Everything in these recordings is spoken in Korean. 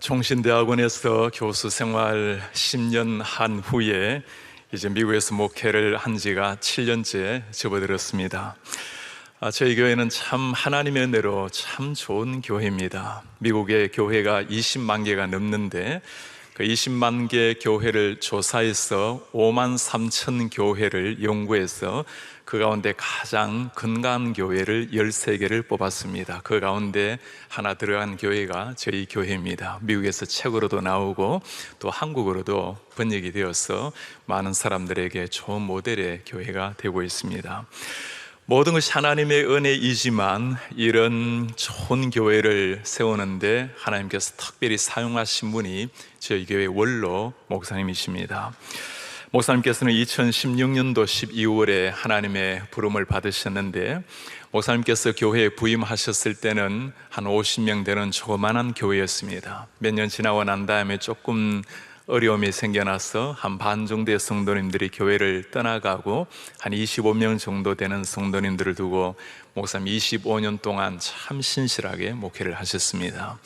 총신대학원에서 교수 생활 10년 한 후에 이제 미국에서 목회를 한 지가 7년째 접어들었습니다. 저희 교회는 참 하나님의 은혜로 참 좋은 교회입니다. 미국의 교회가 20만 개가 넘는데 그 20만 개 교회를 조사해서 5만 3천 교회를 연구해서 그 가운데 가장 건강한 교회를 13개를 뽑았습니다. 그 가운데 하나 들어간 교회가 저희 교회입니다. 미국에서 책으로도 나오고 또 한국어로도 번역이 되어서 많은 사람들에게 좋은 모델의 교회가 되고 있습니다. 모든 것이 하나님의 은혜이지만 이런 좋은 교회를 세우는데 하나님께서 특별히 사용하신 분이 저희 교회 원로 목사님이십니다. 목사님께서는 2016년도 12월에 하나님의 부름을 받으셨는데, 목사님께서 교회에 부임하셨을 때는 한 50명 되는 조그만한 교회였습니다. 몇 년 지나고 난 다음에 조금 어려움이 생겨나서 한 반 정도의 성도님들이 교회를 떠나가고 한 25명 정도 되는 성도님들을 두고 목사님 25년 동안 참 신실하게 목회를 하셨습니다.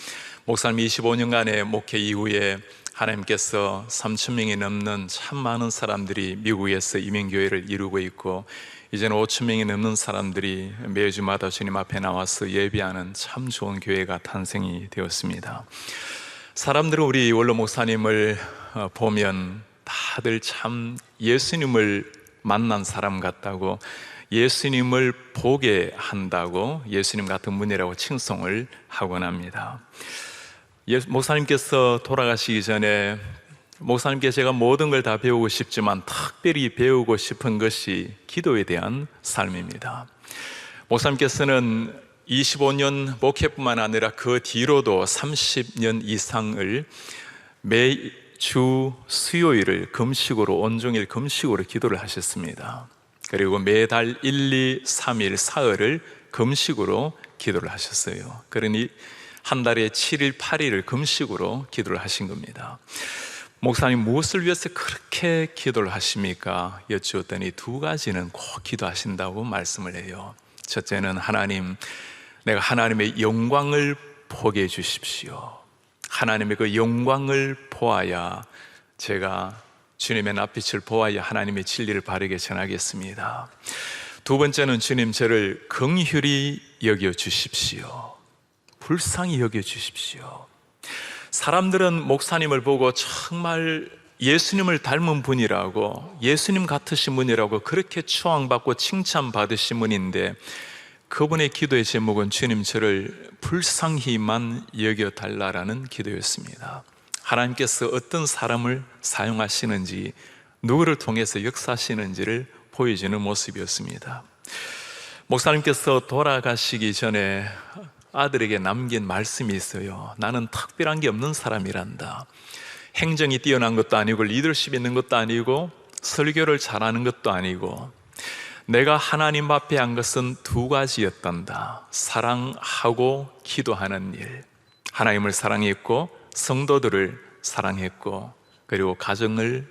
목사님 25년간의 목회 이후에 하나님께서 3,000명이 넘는 참 많은 사람들이 미국에서 이민교회를 이루고 있고, 이제는 5,000명이 넘는 사람들이 매주마다 주님 앞에 나와서 예배하는 참 좋은 교회가 탄생이 되었습니다. 사람들은 우리 원로 목사님을 보면 다들 참 예수님을 만난 사람 같다고, 예수님을 보게 한다고 예수님 같은 분이라고 칭송을 하곤 합니다. 목사님께서 돌아가시기 전에 목사님께 제가 모든 걸 다 배우고 싶지만 특별히 배우고 싶은 것이 기도에 대한 삶입니다. 목사님께서는 25년 목회뿐만 아니라 그 뒤로도 30년 이상을 매주 수요일을 금식으로, 온종일 금식으로 기도를 하셨습니다. 그리고 매달 1, 2, 3일, 사흘을 금식으로 기도를 하셨어요. 그러니 한 달에 7일, 8일을 금식으로 기도를 하신 겁니다. 목사님 무엇을 위해서 그렇게 기도를 하십니까? 여쭈었더니 두 가지는 꼭 기도하신다고 말씀을 해요. 첫째는 하나님, 내가 하나님의 영광을 보게 해주십시오. 하나님의 그 영광을 보아야 제가 주님의 낯빛을 보아야 하나님의 진리를 바르게 전하겠습니다. 두 번째는 주님, 저를 긍휼히 여겨주십시오. 불쌍히 여겨주십시오. 사람들은 목사님을 보고 정말 예수님을 닮은 분이라고, 예수님 같으신 분이라고 그렇게 추앙받고 칭찬받으신 분인데, 그분의 기도의 제목은 주님, 저를 불쌍히만 여겨달라라는 기도였습니다. 하나님께서 어떤 사람을 사용하시는지, 누구를 통해서 역사하시는지를 보여주는 모습이었습니다. 목사님께서 돌아가시기 전에 아들에게 남긴 말씀이 있어요. 나는 특별한 게 없는 사람이란다. 행정이 뛰어난 것도 아니고 리더십이 있는 것도 아니고 설교를 잘하는 것도 아니고, 내가 하나님 앞에 한 것은 두 가지였단다. 사랑하고 기도하는 일. 하나님을 사랑했고 성도들을 사랑했고, 그리고 가족을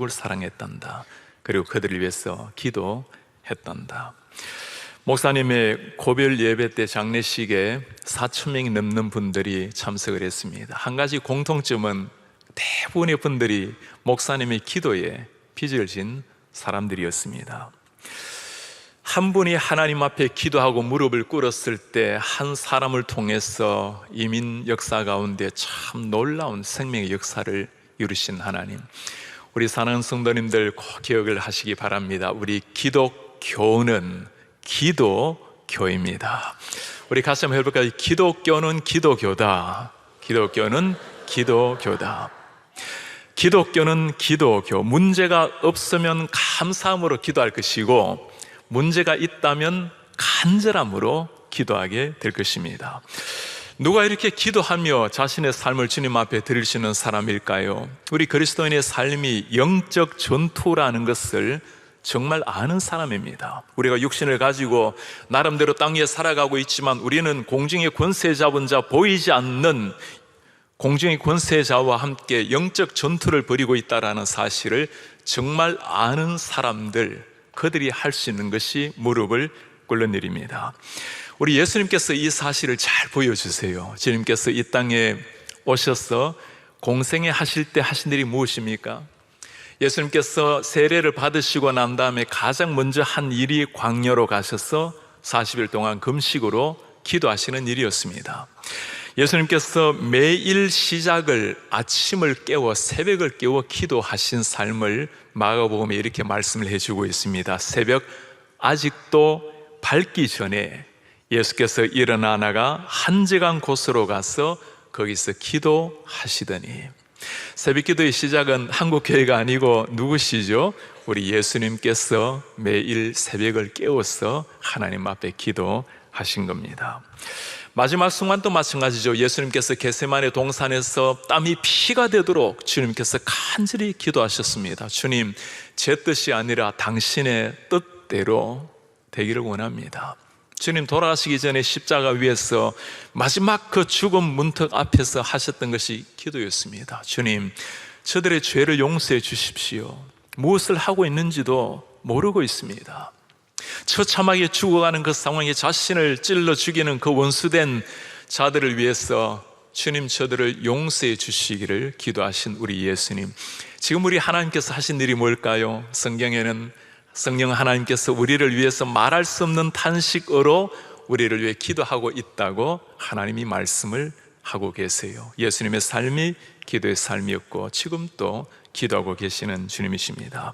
사랑했단다. 그리고 그들을 위해서 기도했단다. 목사님의 고별 예배 때 장례식에 4,000명이 넘는 분들이 참석을 했습니다. 한 가지 공통점은 대부분의 분들이 목사님의 기도에 빚을 진 사람들이었습니다. 한 분이 하나님 앞에 기도하고 무릎을 꿇었을 때 한 사람을 통해서 이민 역사 가운데 참 놀라운 생명의 역사를 이루신 하나님, 우리 사랑하는 성도님들 꼭 기억을 하시기 바랍니다. 우리 기독교는 기도교입니다. 우리 같이 한번 해볼까요? 기독교는 기도교다. 기독교는 기도교다. 기독교는 기도교. 문제가 없으면 감사함으로 기도할 것이고, 문제가 있다면 간절함으로 기도하게 될 것입니다. 누가 이렇게 기도하며 자신의 삶을 주님 앞에 드릴 수 있는 사람일까요? 우리 그리스도인의 삶이 영적 전투라는 것을 정말 아는 사람입니다. 우리가 육신을 가지고 나름대로 땅 위에 살아가고 있지만 우리는 공중의 권세 잡은 자, 보이지 않는 공중의 권세자와 함께 영적 전투를 벌이고 있다는 사실을 정말 아는 사람들, 그들이 할 수 있는 것이 무릎을 꿇는 일입니다. 우리 예수님께서 이 사실을 잘 보여주세요. 주님께서 이 땅에 오셔서 공생애 하실 때 하신 일이 무엇입니까? 예수님께서 세례를 받으시고 난 다음에 가장 먼저 한 일이 광야로 가셔서 40일 동안 금식으로 기도하시는 일이었습니다. 예수님께서 매일 시작을 아침을 깨워 새벽을 깨워 기도하신 삶을 마가복음에 이렇게 말씀을 해주고 있습니다. 새벽 아직도 밝기 전에 예수께서 일어나 나가 한적한 곳으로 가서 거기서 기도하시더니, 새벽 기도의 시작은 한국 교회가 아니고 누구시죠? 우리 예수님께서 매일 새벽을 깨워서 하나님 앞에 기도하신 겁니다. 마지막 순간도 마찬가지죠. 예수님께서 겟세마네 동산에서 땀이 피가 되도록 주님께서 간절히 기도하셨습니다. 주님, 제 뜻이 아니라 당신의 뜻대로 되기를 원합니다. 주님 돌아가시기 전에 십자가 위에서 마지막 그 죽음 문턱 앞에서 하셨던 것이 기도였습니다. 주님, 저들의 죄를 용서해 주십시오. 무엇을 하고 있는지도 모르고 있습니다. 처참하게 죽어가는 그 상황에 자신을 찔러 죽이는 그 원수된 자들을 위해서 주님, 저들을 용서해 주시기를 기도하신 우리 예수님, 지금 우리 하나님께서 하신 일이 뭘까요? 성경에는 성령 하나님께서 우리를 위해서 말할 수 없는 탄식으로 우리를 위해 기도하고 있다고 하나님이 말씀을 하고 계세요. 예수님의 삶이 기도의 삶이었고 지금 또 기도하고 계시는 주님이십니다.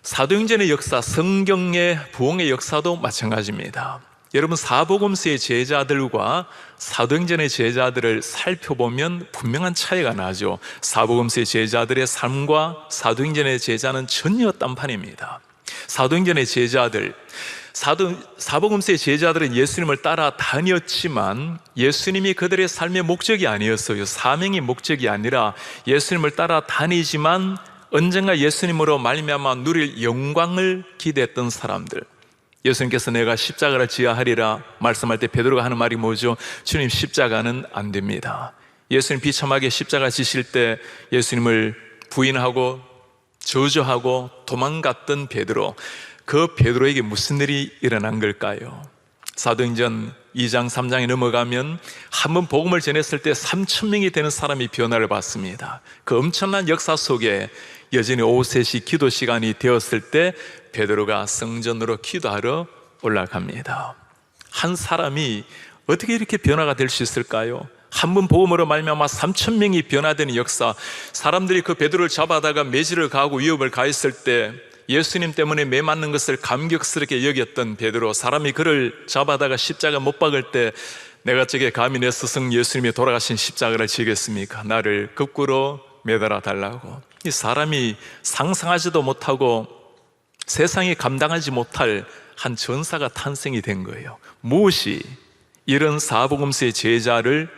사도행전의 역사, 성경의 부흥의 역사도 마찬가지입니다. 여러분, 사복음서의 제자들과 사도행전의 제자들을 살펴보면 분명한 차이가 나죠. 사복음서의 제자들의 삶과 사도행전의 제자는 전혀 딴판입니다. 사도행전의 제자들, 사복음서의 제자들은 예수님을 따라 다녔지만 예수님이 그들의 삶의 목적이 아니었어요. 사명이 목적이 아니라 예수님을 따라 다니지만 언젠가 예수님으로 말미암아 누릴 영광을 기대했던 사람들. 예수님께서 내가 십자가를 지어야 하리라 말씀할 때 베드로가 하는 말이 뭐죠? 주님, 십자가는 안 됩니다. 예수님 비참하게 십자가 지실 때 예수님을 부인하고 저주하고 도망갔던 베드로, 그 베드로에게 무슨 일이 일어난 걸까요? 사도행전 2장 3장에 넘어가면 한번 복음을 전했을 때 3,000명이 되는 사람이 변화를 받습니다. 그 엄청난 역사 속에 여전히 오후 3시 기도 시간이 되었을 때 베드로가 성전으로 기도하러 올라갑니다. 한 사람이 어떻게 이렇게 변화가 될 수 있을까요? 한 번 복음으로 말미암아 3,000명이 변화되는 역사. 사람들이 그 베드로를 잡아다가 매질을 가하고 위협을 가했을 때 예수님 때문에 매 맞는 것을 감격스럽게 여겼던 베드로, 사람이 그를 잡아다가 십자가 못 박을 때 내가 저게 감히 내 스승 예수님이 돌아가신 십자가를 지겠습니까? 나를 거꾸로 매달아 달라고. 이 사람이 상상하지도 못하고 세상이 감당하지 못할 한 전사가 탄생이 된 거예요. 무엇이 이런 사복음서의 제자를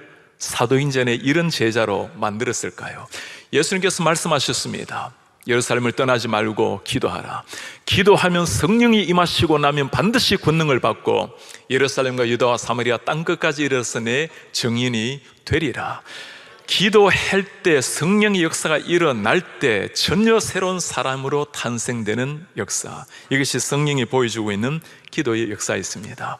사도행전의 이런 제자로 만들었을까요? 예수님께서 말씀하셨습니다. 예루살렘을 떠나지 말고 기도하라. 기도하면 성령이 임하시고 나면 반드시 권능을 받고 예루살렘과 유다와 사마리아 땅끝까지 이르러서 내 증인이 되리라. 기도할 때 성령의 역사가 일어날 때 전혀 새로운 사람으로 탄생되는 역사, 이것이 성령이 보여주고 있는 기도의 역사였습니다.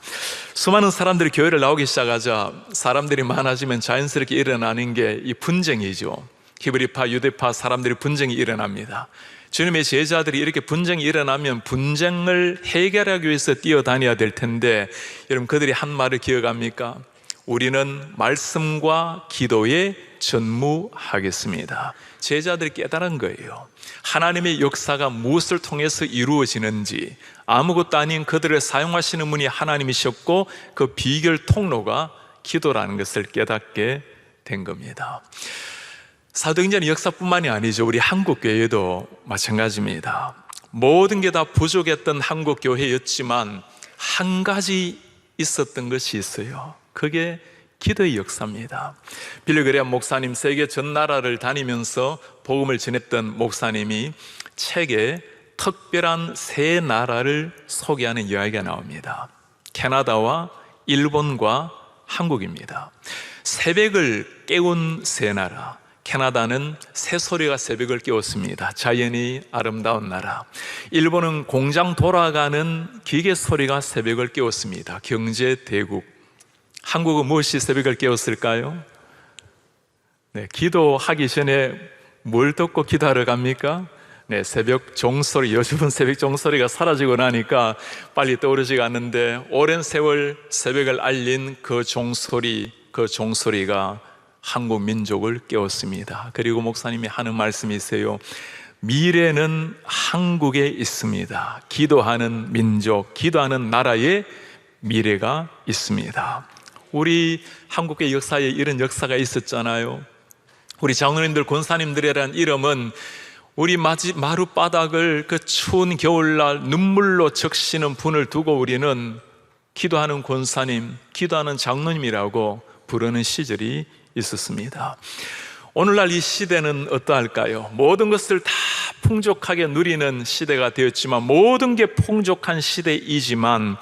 수많은 사람들이 교회를 나오기 시작하자 사람들이 많아지면 자연스럽게 일어나는 게 이 분쟁이죠. 히브리파, 유대파 사람들이 분쟁이 일어납니다. 주님의 제자들이 이렇게 분쟁이 일어나면 분쟁을 해결하기 위해서 뛰어다녀야 될 텐데, 여러분 그들이 한 말을 기억합니까? 우리는 말씀과 기도에 전무하겠습니다. 제자들이 깨달은 거예요. 하나님의 역사가 무엇을 통해서 이루어지는지, 아무것도 아닌 그들을 사용하시는 분이 하나님이셨고 그 비결 통로가 기도라는 것을 깨닫게 된 겁니다. 사도행전의 역사뿐만이 아니죠. 우리 한국교회도 마찬가지입니다. 모든 게 다 부족했던 한국교회였지만 한 가지 있었던 것이 있어요. 그게 기도의 역사입니다. 빌리 그레이엄 목사님, 세계 전 나라를 다니면서 복음을 전했던 목사님이 책에 특별한 세 나라를 소개하는 이야기가 나옵니다. 캐나다와 일본과 한국입니다. 새벽을 깨운 세 나라. 캐나다는 새소리가 새벽을 깨웠습니다. 자연이 아름다운 나라. 일본은 공장 돌아가는 기계 소리가 새벽을 깨웠습니다. 경제 대국. 한국은 무엇이 새벽을 깨웠을까요? 네, 기도하기 전에 뭘 듣고 기도하러 갑니까? 네, 새벽 종소리, 요즘은 새벽 종소리가 사라지고 나니까 빨리 떠오르지가 않는데, 오랜 세월 새벽을 알린 그 종소리가 한국 민족을 깨웠습니다. 그리고 목사님이 하는 말씀이 있어요. 미래는 한국에 있습니다. 기도하는 민족, 기도하는 나라의 미래가 있습니다. 우리 한국의 역사에 이런 역사가 있었잖아요. 우리 장로님들, 권사님들이라는 이름은 우리 마룻바닥을 그 추운 겨울날 눈물로 적시는 분을 두고 우리는 기도하는 권사님, 기도하는 장로님이라고 부르는 시절이 있었습니다. 오늘날 이 시대는 어떠할까요? 모든 것을 다 풍족하게 누리는 시대가 되었지만, 모든 게 풍족한 시대이지만,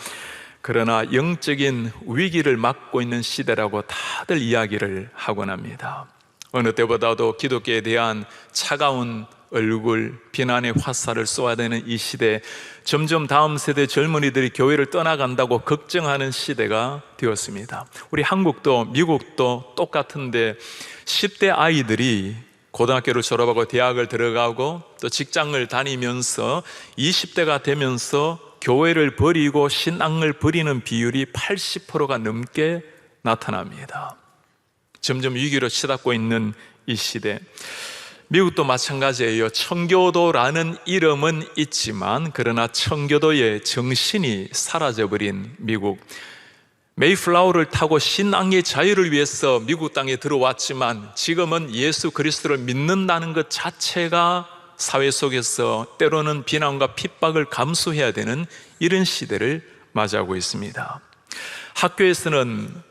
그러나 영적인 위기를 맞고 있는 시대라고 다들 이야기를 하곤 합니다. 어느 때보다도 기독교에 대한 차가운 얼굴, 비난의 화살을 쏘아야 되는 이 시대, 점점 다음 세대 젊은이들이 교회를 떠나간다고 걱정하는 시대가 되었습니다. 우리 한국도 미국도 똑같은데 10대 아이들이 고등학교를 졸업하고 대학을 들어가고 또 직장을 다니면서 20대가 되면서 교회를 버리고 신앙을 버리는 비율이 80%가 넘게 나타납니다. 점점 위기로 치닫고 있는 이 시대, 미국도 마찬가지예요. 청교도라는 이름은 있지만 그러나 청교도의 정신이 사라져버린 미국, 메이플라워를 타고 신앙의 자유를 위해서 미국 땅에 들어왔지만 지금은 예수 그리스도를 믿는다는 것 자체가 사회 속에서 때로는 비난과 핍박을 감수해야 되는 이런 시대를 맞이하고 있습니다. 학교에서는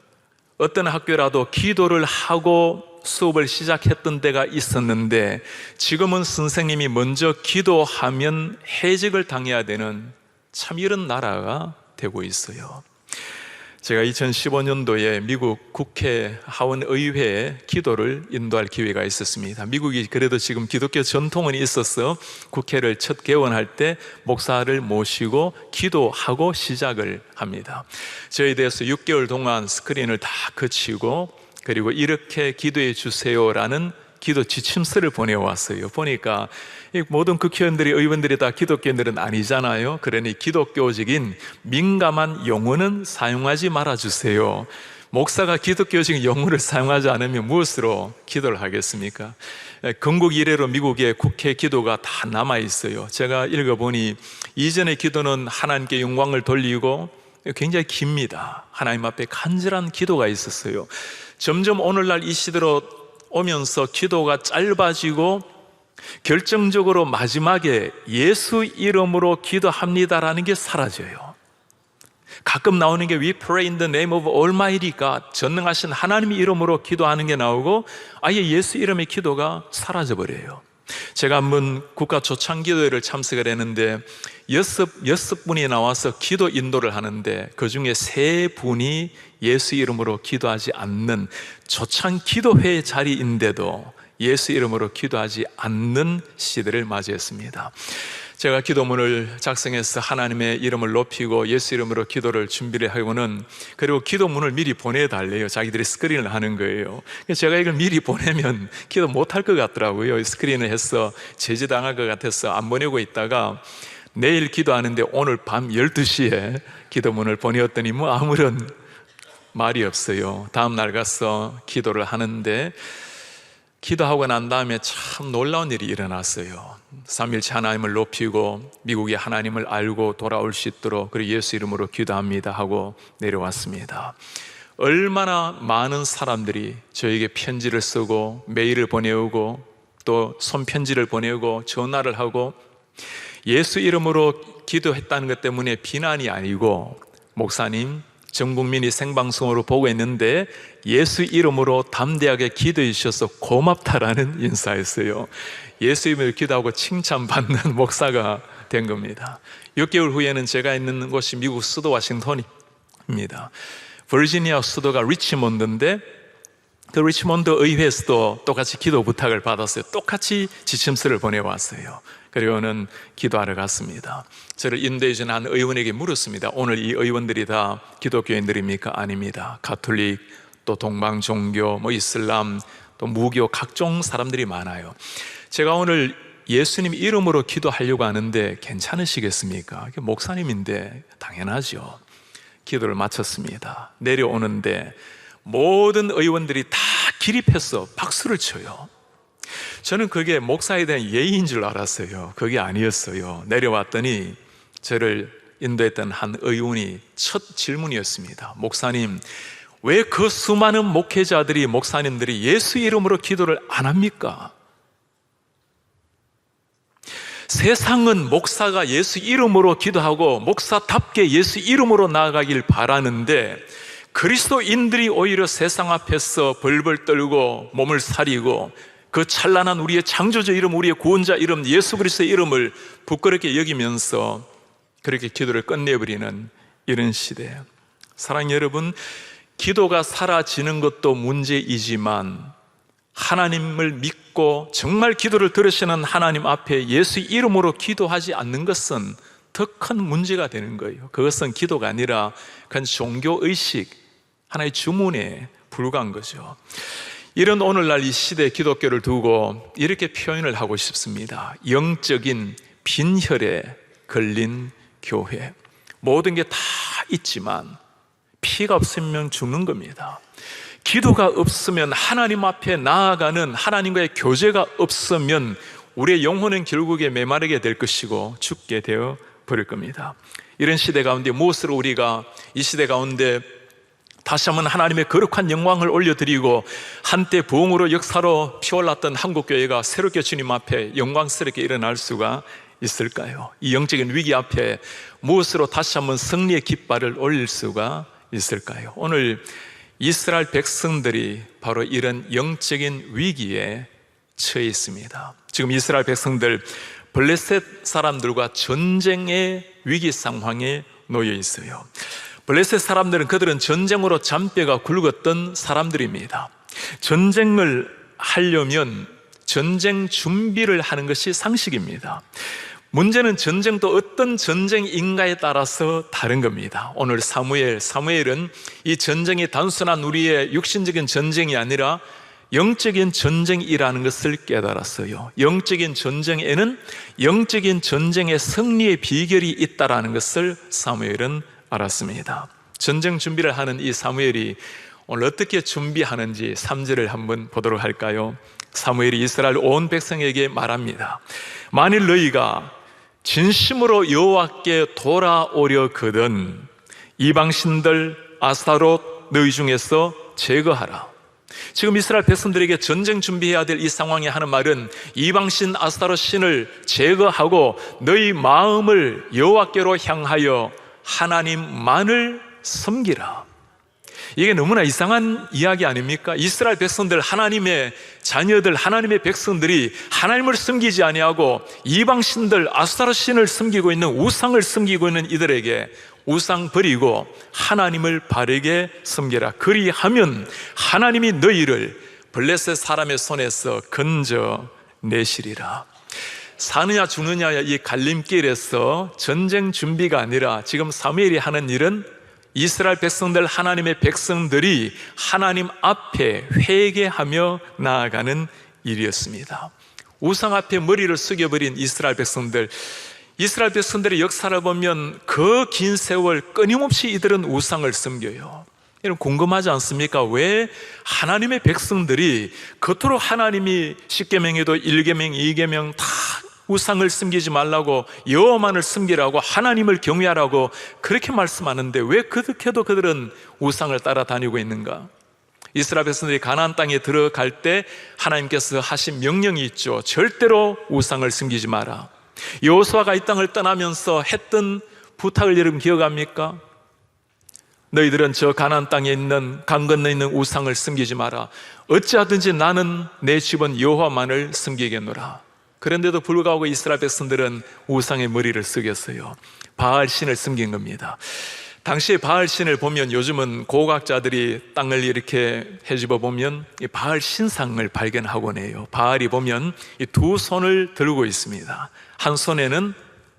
어떤 학교라도 기도를 하고 수업을 시작했던 때가 있었는데, 지금은 선생님이 먼저 기도하면 해직을 당해야 되는 참 이런 나라가 되고 있어요. 제가 2015년도에 미국 국회 하원의회에 기도를 인도할 기회가 있었습니다. 미국이 그래도 지금 기독교 전통은 있어서 국회를 첫 개원할 때 목사를 모시고 기도하고 시작을 합니다. 저에 대해서 6개월 동안 스크린을 다 거치고, 그리고 이렇게 기도해 주세요라는 기도 지침서를 보내왔어요. 보니까 모든 국회의원들이, 의원들이 다 기독교인들은 아니잖아요. 그러니 기독교적인 민감한 용어는 사용하지 말아주세요. 목사가 기독교적인 용어를 사용하지 않으면 무엇으로 기도를 하겠습니까? 건국 이래로 미국의 국회 기도가 다 남아있어요. 제가 읽어보니 이전의 기도는 하나님께 영광을 돌리고 굉장히 깁니다. 하나님 앞에 간절한 기도가 있었어요. 점점 오늘날 이 시대로 오면서 기도가 짧아지고 결정적으로 마지막에 예수 이름으로 기도합니다라는 게 사라져요. 가끔 나오는 게 We pray in the name of Almighty God, 전능하신 하나님 이름으로 기도하는 게 나오고 아예 예수 이름의 기도가 사라져버려요. 제가 한번 국가 초창기도회를 참석을 했는데 여섯 분이 나와서 기도 인도를 하는데 그 중에 3분이 예수 이름으로 기도하지 않는, 초창기도회 자리인데도 예수 이름으로 기도하지 않는 시대를 맞이했습니다. 제가 기도문을 작성해서 하나님의 이름을 높이고 예수 이름으로 기도를 준비를 하고는, 그리고 기도문을 미리 보내달래요. 자기들이 스크린을 하는 거예요. 제가 이걸 미리 보내면 기도 못할 것 같더라고요. 스크린을 해서 제지당할 것 같아서 안 보내고 있다가 내일 기도하는데 오늘 밤 12시에 기도문을 보내었더니 뭐 아무런 말이 없어요. 다음 날 가서 기도를 하는데 기도하고 난 다음에 참 놀라운 일이 일어났어요. 삼위일체 하나님을 높이고 미국의 하나님을 알고 돌아올 수 있도록, 그리고 예수 이름으로 기도합니다 하고 내려왔습니다. 얼마나 많은 사람들이 저에게 편지를 쓰고 메일을 보내오고 또 손편지를 보내고 전화를 하고, 예수 이름으로 기도했다는 것 때문에 비난이 아니고 목사님, 전 국민이 생방송으로 보고 있는데 예수 이름으로 담대하게 기도해 주셔서 고맙다라는 인사였어요. 예수 이름으로 기도하고 칭찬받는 목사가 된 겁니다. 6개월 후에는 제가 있는 곳이 미국 수도 워싱턴입니다. 버지니아 수도가 리치몬드인데 그 리치몬드 의회에서도 똑같이 기도 부탁을 받았어요. 똑같이 지침서를 보내왔어요. 그리고는 기도하러 갔습니다. 저를 인도해 준 한 의원에게 물었습니다. 오늘 이 의원들이 다 기독교인들입니까? 아닙니다. 가톨릭, 또 동방종교, 이슬람, 또 무교 각종 사람들이 많아요. 제가 오늘 예수님 이름으로 기도하려고 하는데 괜찮으시겠습니까? 목사님인데 당연하죠. 기도를 마쳤습니다. 내려오는데 모든 의원들이 다 기립해서 박수를 쳐요. 저는 그게 목사에 대한 예의인 줄 알았어요. 그게 아니었어요. 내려왔더니 저를 인도했던 한 의원이 첫 질문이었습니다. 목사님, 왜 그 수많은 목회자들이, 목사님들이 예수 이름으로 기도를 안 합니까? 세상은 목사가 예수 이름으로 기도하고 목사답게 예수 이름으로 나아가길 바라는데, 그리스도인들이 오히려 세상 앞에서 벌벌 떨고 몸을 사리고 그 찬란한 우리의 창조주 이름, 우리의 구원자 이름 예수 그리스도의 이름을 부끄럽게 여기면서 그렇게 기도를 끝내버리는 이런 시대. 사랑하는 여러분, 기도가 사라지는 것도 문제이지만 하나님을 믿고 정말 기도를 들으시는 하나님 앞에 예수 이름으로 기도하지 않는 것은 더 큰 문제가 되는 거예요. 그것은 기도가 아니라 그건 종교의식, 하나의 주문에 불과한 거죠. 이런 오늘날 이 시대 기독교를 두고 이렇게 표현을 하고 싶습니다. 영적인 빈혈에 걸린 교회. 모든 게 다 있지만 피가 없으면 죽는 겁니다. 기도가 없으면, 하나님 앞에 나아가는 하나님과의 교제가 없으면 우리의 영혼은 결국에 메마르게 될 것이고 죽게 되어 버릴 겁니다. 이런 시대 가운데 무엇으로 우리가 이 시대 가운데 다시 한번 하나님의 거룩한 영광을 올려드리고 한때 부흥으로 역사로 피어올랐던 한국교회가 새롭게 주님 앞에 영광스럽게 일어날 수가 있을까요? 이 영적인 위기 앞에 무엇으로 다시 한번 승리의 깃발을 올릴 수가 있을까요? 오늘 이스라엘 백성들이 바로 이런 영적인 위기에 처해 있습니다. 지금 이스라엘 백성들 블레셋 사람들과 전쟁의 위기 상황에 놓여 있어요. 블레셋 사람들은, 그들은 전쟁으로 잔뼈가 굵었던 사람들입니다. 전쟁을 하려면 전쟁 준비를 하는 것이 상식입니다. 문제는 전쟁도 어떤 전쟁인가에 따라서 다른 겁니다. 오늘 사무엘은 이 전쟁이 단순한 우리의 육신적인 전쟁이 아니라 영적인 전쟁이라는 것을 깨달았어요. 영적인 전쟁에는 영적인 전쟁의 승리의 비결이 있다는 것을 사무엘은 알았습니다. 전쟁 준비를 하는 이 사무엘이 오늘 어떻게 준비하는지 3절을 한번 보도록 할까요? 사무엘이 이스라엘 온 백성에게 말합니다. 만일 너희가 진심으로 여호와께 돌아오려거든 이방신들 아스타롯 너희 중에서 제거하라. 지금 이스라엘 백성들에게 전쟁 준비해야 될 이 상황에 하는 말은 이방신 아스타롯 신을 제거하고 너희 마음을 여호와께로 향하여 하나님만을 섬기라. 이게 너무나 이상한 이야기 아닙니까? 이스라엘 백성들, 하나님의 자녀들, 하나님의 백성들이 하나님을 섬기지 아니하고 이방신들, 아스타롯 신을 섬기고 있는, 우상을 섬기고 있는 이들에게 우상 버리고 하나님을 바르게 섬겨라. 그리하면 하나님이 너희를 블레셋 사람의 손에서 건져내시리라. 사느냐 죽느냐의 이 갈림길에서 전쟁 준비가 아니라 지금 사무엘이 하는 일은 이스라엘 백성들, 하나님의 백성들이 하나님 앞에 회개하며 나아가는 일이었습니다. 우상 앞에 머리를 숙여버린 이스라엘 백성들의 역사를 보면 그 긴 세월 끊임없이 이들은 우상을 섬겨요. 여러분 궁금하지 않습니까? 왜 하나님의 백성들이 겉으로 하나님이 10계명에도 1계명, 2계명 다 우상을 섬기지 말라고, 여호와만을 섬기라고, 하나님을 경외하라고 그렇게 말씀하는데 왜 그렇게도 그들은 우상을 따라다니고 있는가? 이스라엘 백성들이 가나안 땅에 들어갈 때 하나님께서 하신 명령이 있죠. 절대로 우상을 섬기지 마라. 여호수아가 이 땅을 떠나면서 했던 부탁을 여러분 기억합니까? 너희들은 저 가나안 땅에 있는 강 건너에 있는 우상을 섬기지 마라. 어찌하든지 나는 내 집은 여호와만을 섬기겠노라. 그런데도 불구하고 이스라엘 백성들은 우상의 머리를 숙였어요. 바알 신을 섬긴 겁니다. 당시에 바알 신을 보면, 요즘은 고고학자들이 땅을 이렇게 헤집어 보면 이 바알 신상을 발견하곤 해요. 바알이 보면 이 두 손을 들고 있습니다. 한 손에는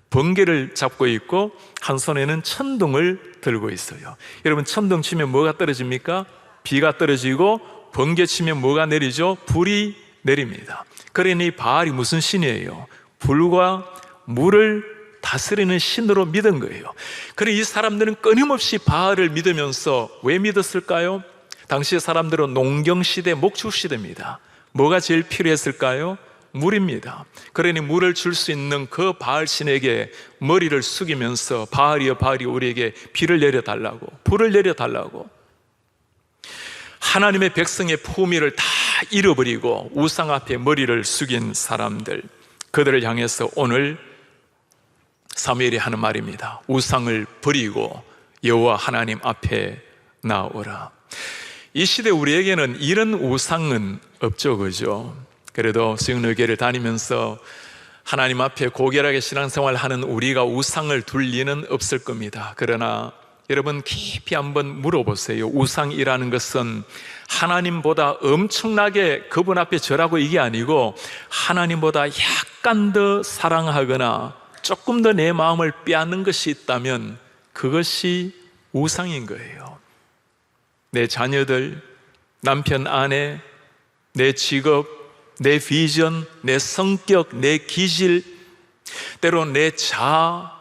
번개를 잡고 있고 한 손에는 천둥을 들고 있어요. 여러분 천둥 치면 뭐가 떨어집니까? 비가 떨어지고 번개치면 뭐가 내리죠? 불이 내립니다. 그러니 바알이 무슨 신이에요? 불과 물을 다스리는 신으로 믿은 거예요. 그래 이 사람들은 끊임없이 바알을 믿으면서 왜 믿었을까요? 당시 사람들은 농경시대, 목축시대입니다. 뭐가 제일 필요했을까요? 물입니다. 그러니 물을 줄 수 있는 그 바알 신에게 머리를 숙이면서 바알이여 바알이 우리에게 비를 내려달라고, 불을 내려달라고. 하나님의 백성의 품위를 다 잃어버리고 우상 앞에 머리를 숙인 사람들, 그들을 향해서 오늘 사무엘이 하는 말입니다. 우상을 버리고 여호와 하나님 앞에 나오라. 이 시대 우리에게는 이런 우상은 없죠, 그죠? 그래도 수영로교회를 다니면서 하나님 앞에 고결하게 신앙생활 하는 우리가 우상을 둘 리는 없을 겁니다. 그러나 여러분 깊이 한번 물어보세요. 우상이라는 것은 하나님보다 엄청나게 그분 앞에 절하고 이게 아니고 하나님보다 약간 더 사랑하거나 조금 더 내 마음을 빼앗는 것이 있다면 그것이 우상인 거예요. 내 자녀들, 남편, 아내, 내 직업, 내 비전, 내 성격, 내 기질, 때로 내 자아,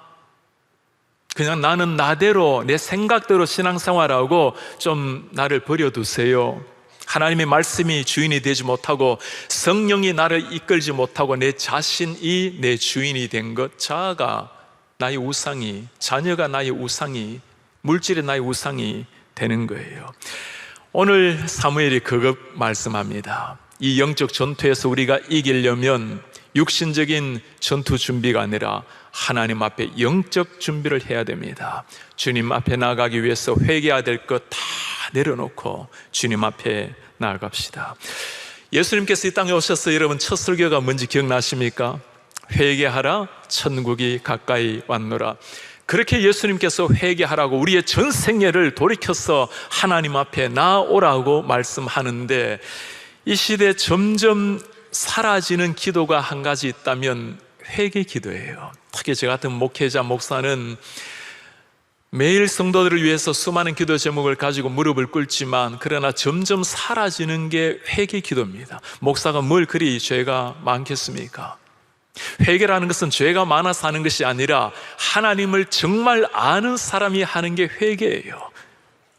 그냥 나는 나대로 내 생각대로 신앙생활하고 좀 나를 버려두세요. 하나님의 말씀이 주인이 되지 못하고 성령이 나를 이끌지 못하고 내 자신이 내 주인이 된 것, 자아가 나의 우상이, 자녀가 나의 우상이, 물질이 나의 우상이 되는 거예요. 오늘 사무엘이 그것 말씀합니다. 이 영적 전투에서 우리가 이기려면 육신적인 전투 준비가 아니라 하나님 앞에 영적 준비를 해야 됩니다. 주님 앞에 나아가기 위해서 회개해야 될 것 다 내려놓고 주님 앞에 나아갑시다. 예수님께서 이 땅에 오셔서 여러분 첫 설교가 뭔지 기억나십니까? 회개하라, 천국이 가까이 왔노라. 그렇게 예수님께서 회개하라고 우리의 전 생애를 돌이켜서 하나님 앞에 나아오라고 말씀하는데, 이 시대에 점점 사라지는 기도가 한 가지 있다면 회개 기도예요. 특히 저 같은 목회자, 목사는 매일 성도들을 위해서 수많은 기도 제목을 가지고 무릎을 꿇지만 그러나 점점 사라지는 게 회개 기도입니다. 목사가 뭘 그리 죄가 많겠습니까? 회개라는 것은 죄가 많아서 하는 것이 아니라 하나님을 정말 아는 사람이 하는 게 회개예요.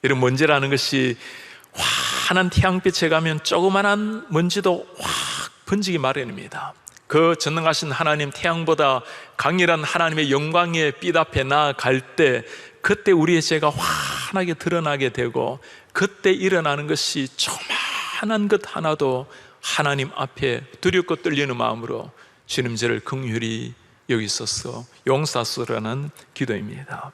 이런 먼지라는 것이 환한 태양빛에 가면 조그만한 먼지도 확 번지기 마련입니다. 그 전능하신 하나님, 태양보다 강렬한 하나님의 영광의 빛 앞에 나아갈 때 그때 우리의 죄가 환하게 드러나게 되고, 그때 일어나는 것이 조그만한 것 하나도 하나님 앞에 두렵고 떨리는 마음으로 주님 저를 긍휼히 여기소서 용서하소서라는 기도입니다.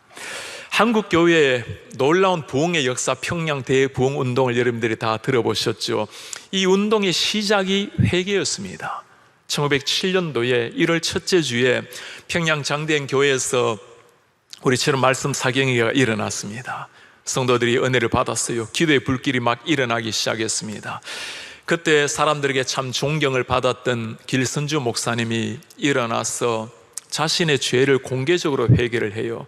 한국 교회의 놀라운 부흥의 역사, 평양 대부흥 운동을 여러분들이 다 들어보셨죠? 이 운동의 시작이 회개였습니다. 1907년도에 1월 첫째 주에 평양 장대행 교회에서 우리처럼 말씀 사경회가 일어났습니다. 성도들이 은혜를 받았어요. 기도의 불길이 막 일어나기 시작했습니다. 그때 사람들에게 참 존경을 받았던 길선주 목사님이 일어나서 자신의 죄를 공개적으로 회개를 해요.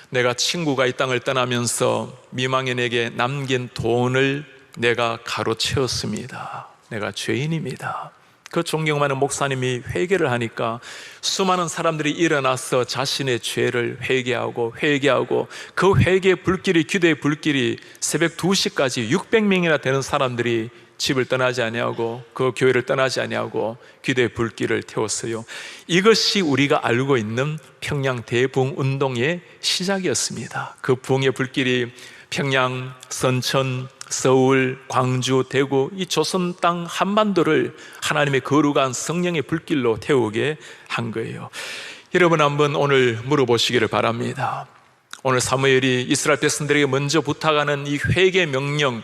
내가 친구가 이 땅을 떠나면서 미망인에게 남긴 돈을 내가 가로채웠습니다. 내가 죄인입니다. 그 존경하는 목사님이 회개를 하니까 수많은 사람들이 일어나서 자신의 죄를 회개하고 그 회개의 불길이, 기도의 불길이 새벽 2시까지 600명이나 되는 사람들이 집을 떠나지 아니하고 그 교회를 떠나지 아니하고 기도의 불길을 태웠어요. 이것이 우리가 알고 있는 평양 대부흥 운동의 시작이었습니다. 그 부흥의 불길이 평양, 선천, 서울, 광주, 대구, 이 조선 땅 한반도를 하나님의 거룩한 성령의 불길로 태우게 한 거예요. 여러분 한번 오늘 물어보시기를 바랍니다. 오늘 사무엘이 이스라엘 백성들에게 먼저 부탁하는 이 회개 명령,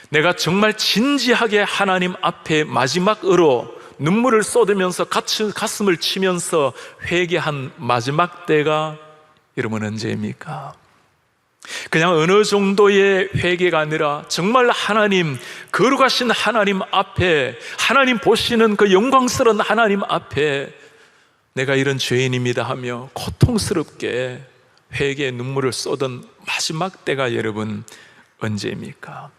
내가 정말 진지하게 하나님 앞에 마지막으로 눈물을 쏟으면서 가슴을 치면서 회개한 마지막 때가 여러분 언제입니까? 그냥 어느 정도의 회개가 아니라 정말 하나님, 거룩하신 하나님 앞에, 하나님 보시는 그 영광스러운 하나님 앞에 내가 이런 죄인입니다 하며 고통스럽게 회개의 눈물을 쏟은 마지막 때가 여러분 언제입니까?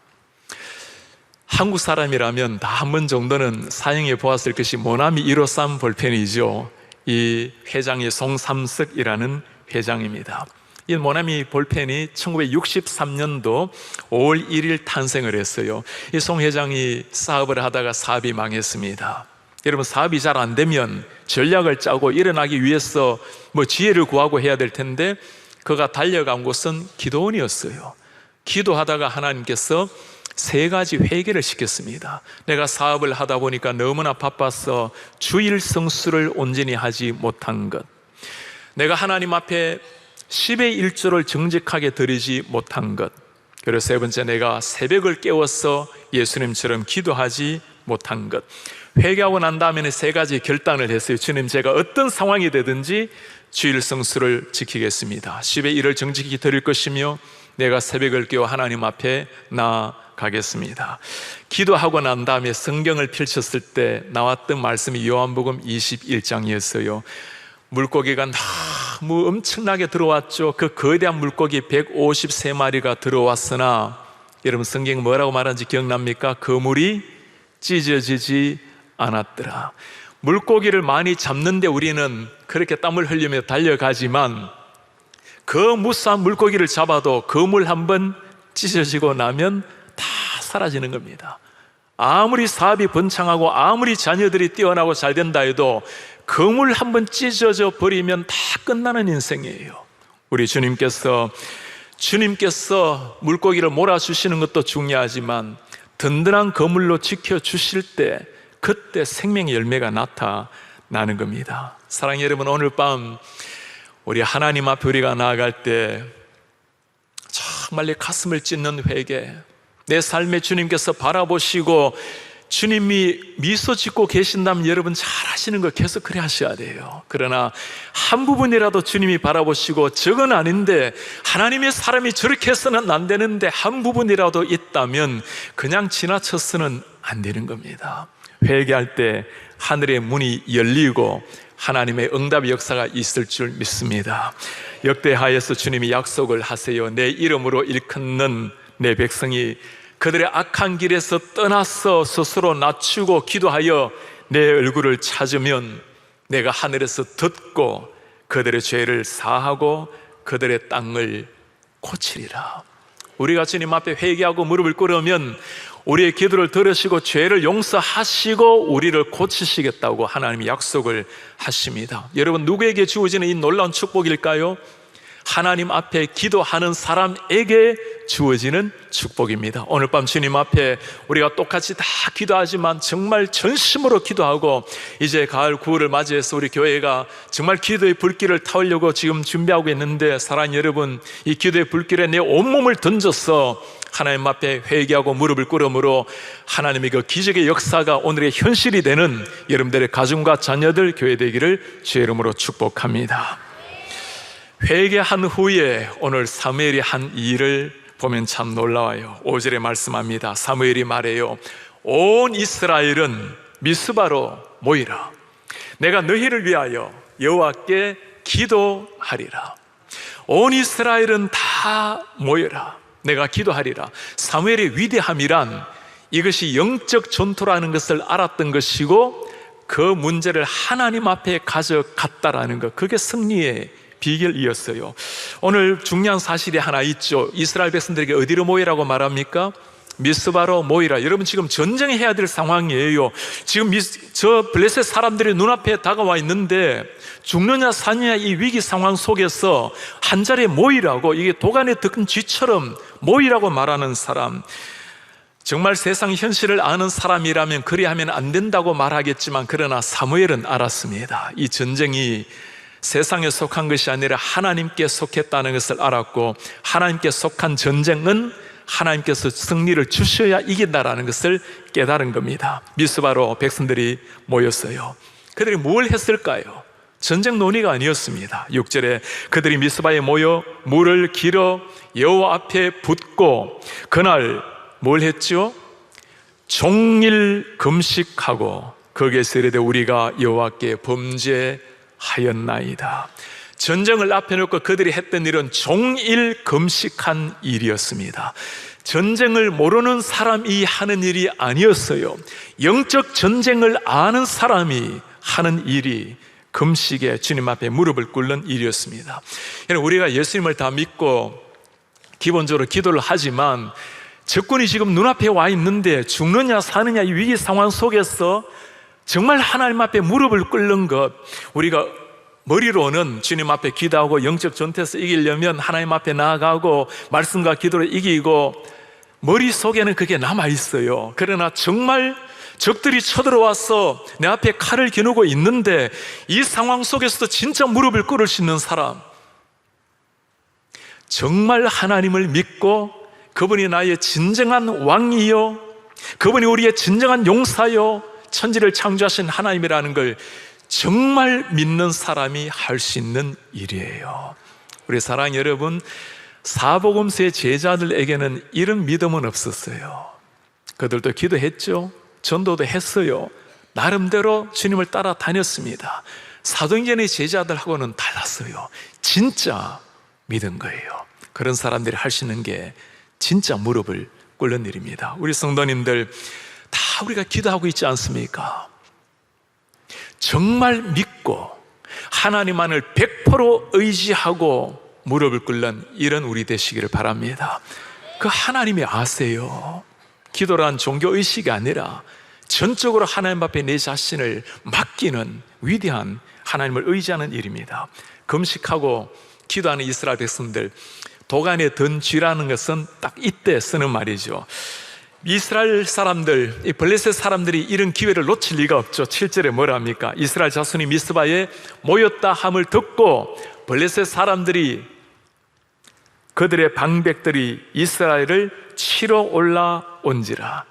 한국 사람이라면 다 한 번 정도는 사용해 보았을 것이 모나미 153 볼펜이죠. 이 회장이 송삼석이라는 회장입니다. 이 모나미 볼펜이 1963년도 5월 1일 탄생을 했어요. 이 송 회장이 사업을 하다가 사업이 망했습니다. 여러분, 사업이 잘 안 되면 전략을 짜고 일어나기 위해서 지혜를 구하고 해야 될 텐데, 그가 달려간 곳은 기도원이었어요. 기도하다가 하나님께서 3가지 회개를 시켰습니다. 내가 사업을 하다 보니까 너무나 바빠서 주일 성수를 온전히 하지 못한 것, 내가 하나님 앞에 10의 1조를 정직하게 드리지 못한 것, 그리고 3번째, 내가 새벽을 깨워서 예수님처럼 기도하지 못한 것. 회개하고 난 다음에는 3가지 결단을 했어요. 주님, 제가 어떤 상황이 되든지 주일 성수를 지키겠습니다. 10의 1을 정직히 드릴 것이며 내가 새벽을 깨워 하나님 앞에 나아가겠습니다. 기도하고 난 다음에 성경을 펼쳤을 때 나왔던 말씀이 요한복음 21장이었어요. 물고기가 너무 엄청나게 들어왔죠. 그 거대한 물고기 153마리가 들어왔으나, 여러분, 성경 뭐라고 말하는지 기억납니까? 그물이 찢어지지 않았더라. 물고기를 많이 잡는데 우리는 그렇게 땀을 흘리며 달려가지만, 그 무수한 물고기를 잡아도 그물 한번 찢어지고 나면 다 사라지는 겁니다. 아무리 사업이 번창하고 아무리 자녀들이 뛰어나고 잘 된다 해도 그물 한번 찢어져 버리면 다 끝나는 인생이에요. 우리 주님께서 물고기를 몰아주시는 것도 중요하지만 든든한 그물로 지켜주실 때, 그때 생명의 열매가 나타나는 겁니다. 사랑하는 여러분, 오늘 밤 우리 하나님 앞에 우리가 나아갈 때 정말 내 가슴을 찢는 회개, 내 삶에 주님께서 바라보시고 주님이 미소 짓고 계신다면 여러분 잘 하시는 거 계속 그래 하셔야 돼요. 그러나 한 부분이라도 주님이 바라보시고 저건 아닌데, 하나님의 사람이 저렇게 해서는 안 되는데 한 부분이라도 있다면 그냥 지나쳐서는 안 되는 겁니다. 회개할 때 하늘의 문이 열리고 하나님의 응답의 역사가 있을 줄 믿습니다. 역대하에서 주님이 약속을 하세요. 내 이름으로 일컫는 내 백성이 그들의 악한 길에서 떠나서 스스로 낮추고 기도하여 내 얼굴을 찾으면 내가 하늘에서 듣고 그들의 죄를 사하고 그들의 땅을 고치리라. 우리가 주님 앞에 회개하고 무릎을 꿇으면 우리의 기도를 들으시고 죄를 용서하시고 우리를 고치시겠다고 하나님이 약속을 하십니다. 여러분, 누구에게 주어지는 이 놀라운 축복일까요? 하나님 앞에 기도하는 사람에게 주어지는 축복입니다. 오늘 밤 주님 앞에 우리가 똑같이 다 기도하지만 정말 전심으로 기도하고, 이제 가을 구호를 맞이해서 우리 교회가 정말 기도의 불길을 타오려고 지금 준비하고 있는데, 사랑하는 여러분, 이 기도의 불길에 내 온몸을 던져서 하나님 앞에 회개하고 무릎을 꿇음으로 하나님의 그 기적의 역사가 오늘의 현실이 되는 여러분들의 가정과 자녀들, 교회 되기를 주의 이름으로 축복합니다. 회개한 후에 오늘 사무엘이 한 일을 보면 참 놀라워요. 5절에 말씀합니다. 사무엘이 말해요. 온 이스라엘은 미스바로 모이라. 내가 너희를 위하여 여호와께 기도하리라. 온 이스라엘은 다 모여라. 내가 기도하리라. 사무엘의 위대함이란 이것이 영적 전투라는 것을 알았던 것이고, 그 문제를 하나님 앞에 가져갔다라는 것, 그게 승리의 비결이었어요. 오늘 중요한 사실이 하나 있죠. 이스라엘 백성들에게 어디로 모이라고 말합니까? 미스바로 모이라. 여러분, 지금 전쟁해야 될 상황이에요. 지금 저 블레셋 사람들이 눈앞에 다가와 있는데 죽느냐 사느냐 이 위기 상황 속에서 한 자리에 모이라고, 이게 도간에 든 쥐처럼 모이라고 말하는 사람, 정말 세상 현실을 아는 사람이라면 그리하면 안 된다고 말하겠지만, 그러나 사무엘은 알았습니다. 이 전쟁이 세상에 속한 것이 아니라 하나님께 속했다는 것을 알았고, 하나님께 속한 전쟁은 하나님께서 승리를 주셔야 이긴다라는 것을 깨달은 겁니다. 미스바로 백성들이 모였어요. 그들이 뭘 했을까요? 전쟁 논의가 아니었습니다. 6절에 그들이 미스바에 모여 물을 길어 여호와 앞에 붓고 그날 뭘 했죠? 종일 금식하고 거기에서 이르되 우리가 여호와께 범죄하였나이다. 전쟁을 앞에 놓고 그들이 했던 일은 종일 금식한 일이었습니다. 전쟁을 모르는 사람이 하는 일이 아니었어요. 영적 전쟁을 아는 사람이 하는 일이 금식에 주님 앞에 무릎을 꿇는 일이었습니다. 우리가 예수님을 다 믿고 기본적으로 기도를 하지만 적군이 지금 눈앞에 와 있는데 죽느냐 사느냐 이 위기 상황 속에서 정말 하나님 앞에 무릎을 꿇는 것, 우리가 머리로는 주님 앞에 기도하고 영적 전투에서 이기려면 하나님 앞에 나아가고 말씀과 기도로 이기고 머릿속에는 그게 남아있어요. 그러나 정말 적들이 쳐들어와서 내 앞에 칼을 겨누고 있는데 이 상황 속에서도 진짜 무릎을 꿇을 수 있는 사람, 정말 하나님을 믿고 그분이 나의 진정한 왕이요, 그분이 우리의 진정한 용사요, 천지를 창조하신 하나님이라는 걸 정말 믿는 사람이 할 수 있는 일이에요. 우리 사랑 여러분, 사복음서의 제자들에게는 이런 믿음은 없었어요. 그들도 기도했죠. 전도도 했어요. 나름대로 주님을 따라 다녔습니다. 사도행전의 제자들하고는 달랐어요. 진짜 믿은 거예요. 그런 사람들이 할 수 있는 게 진짜 무릎을 꿇는 일입니다. 우리 성도님들 다 우리가 기도하고 있지 않습니까? 정말 믿고 하나님만을 100% 의지하고 무릎을 꿇는 이런 우리 되시기를 바랍니다. 그 하나님이 아세요. 기도란 종교의식이 아니라 전적으로 하나님 앞에 내 자신을 맡기는 위대한 하나님을 의지하는 일입니다. 금식하고 기도하는 이스라엘 백성들, 도간에 든 쥐라는 것은 딱 이때 쓰는 말이죠. 이스라엘 사람들, 이 블레셋 사람들이 이런 기회를 놓칠 리가 없죠. 7절에 뭐라 합니까? 이스라엘 자손이 미스바에 모였다 함을 듣고 블레셋 사람들이, 그들의 방백들이 이스라엘을 치러 올라온지라.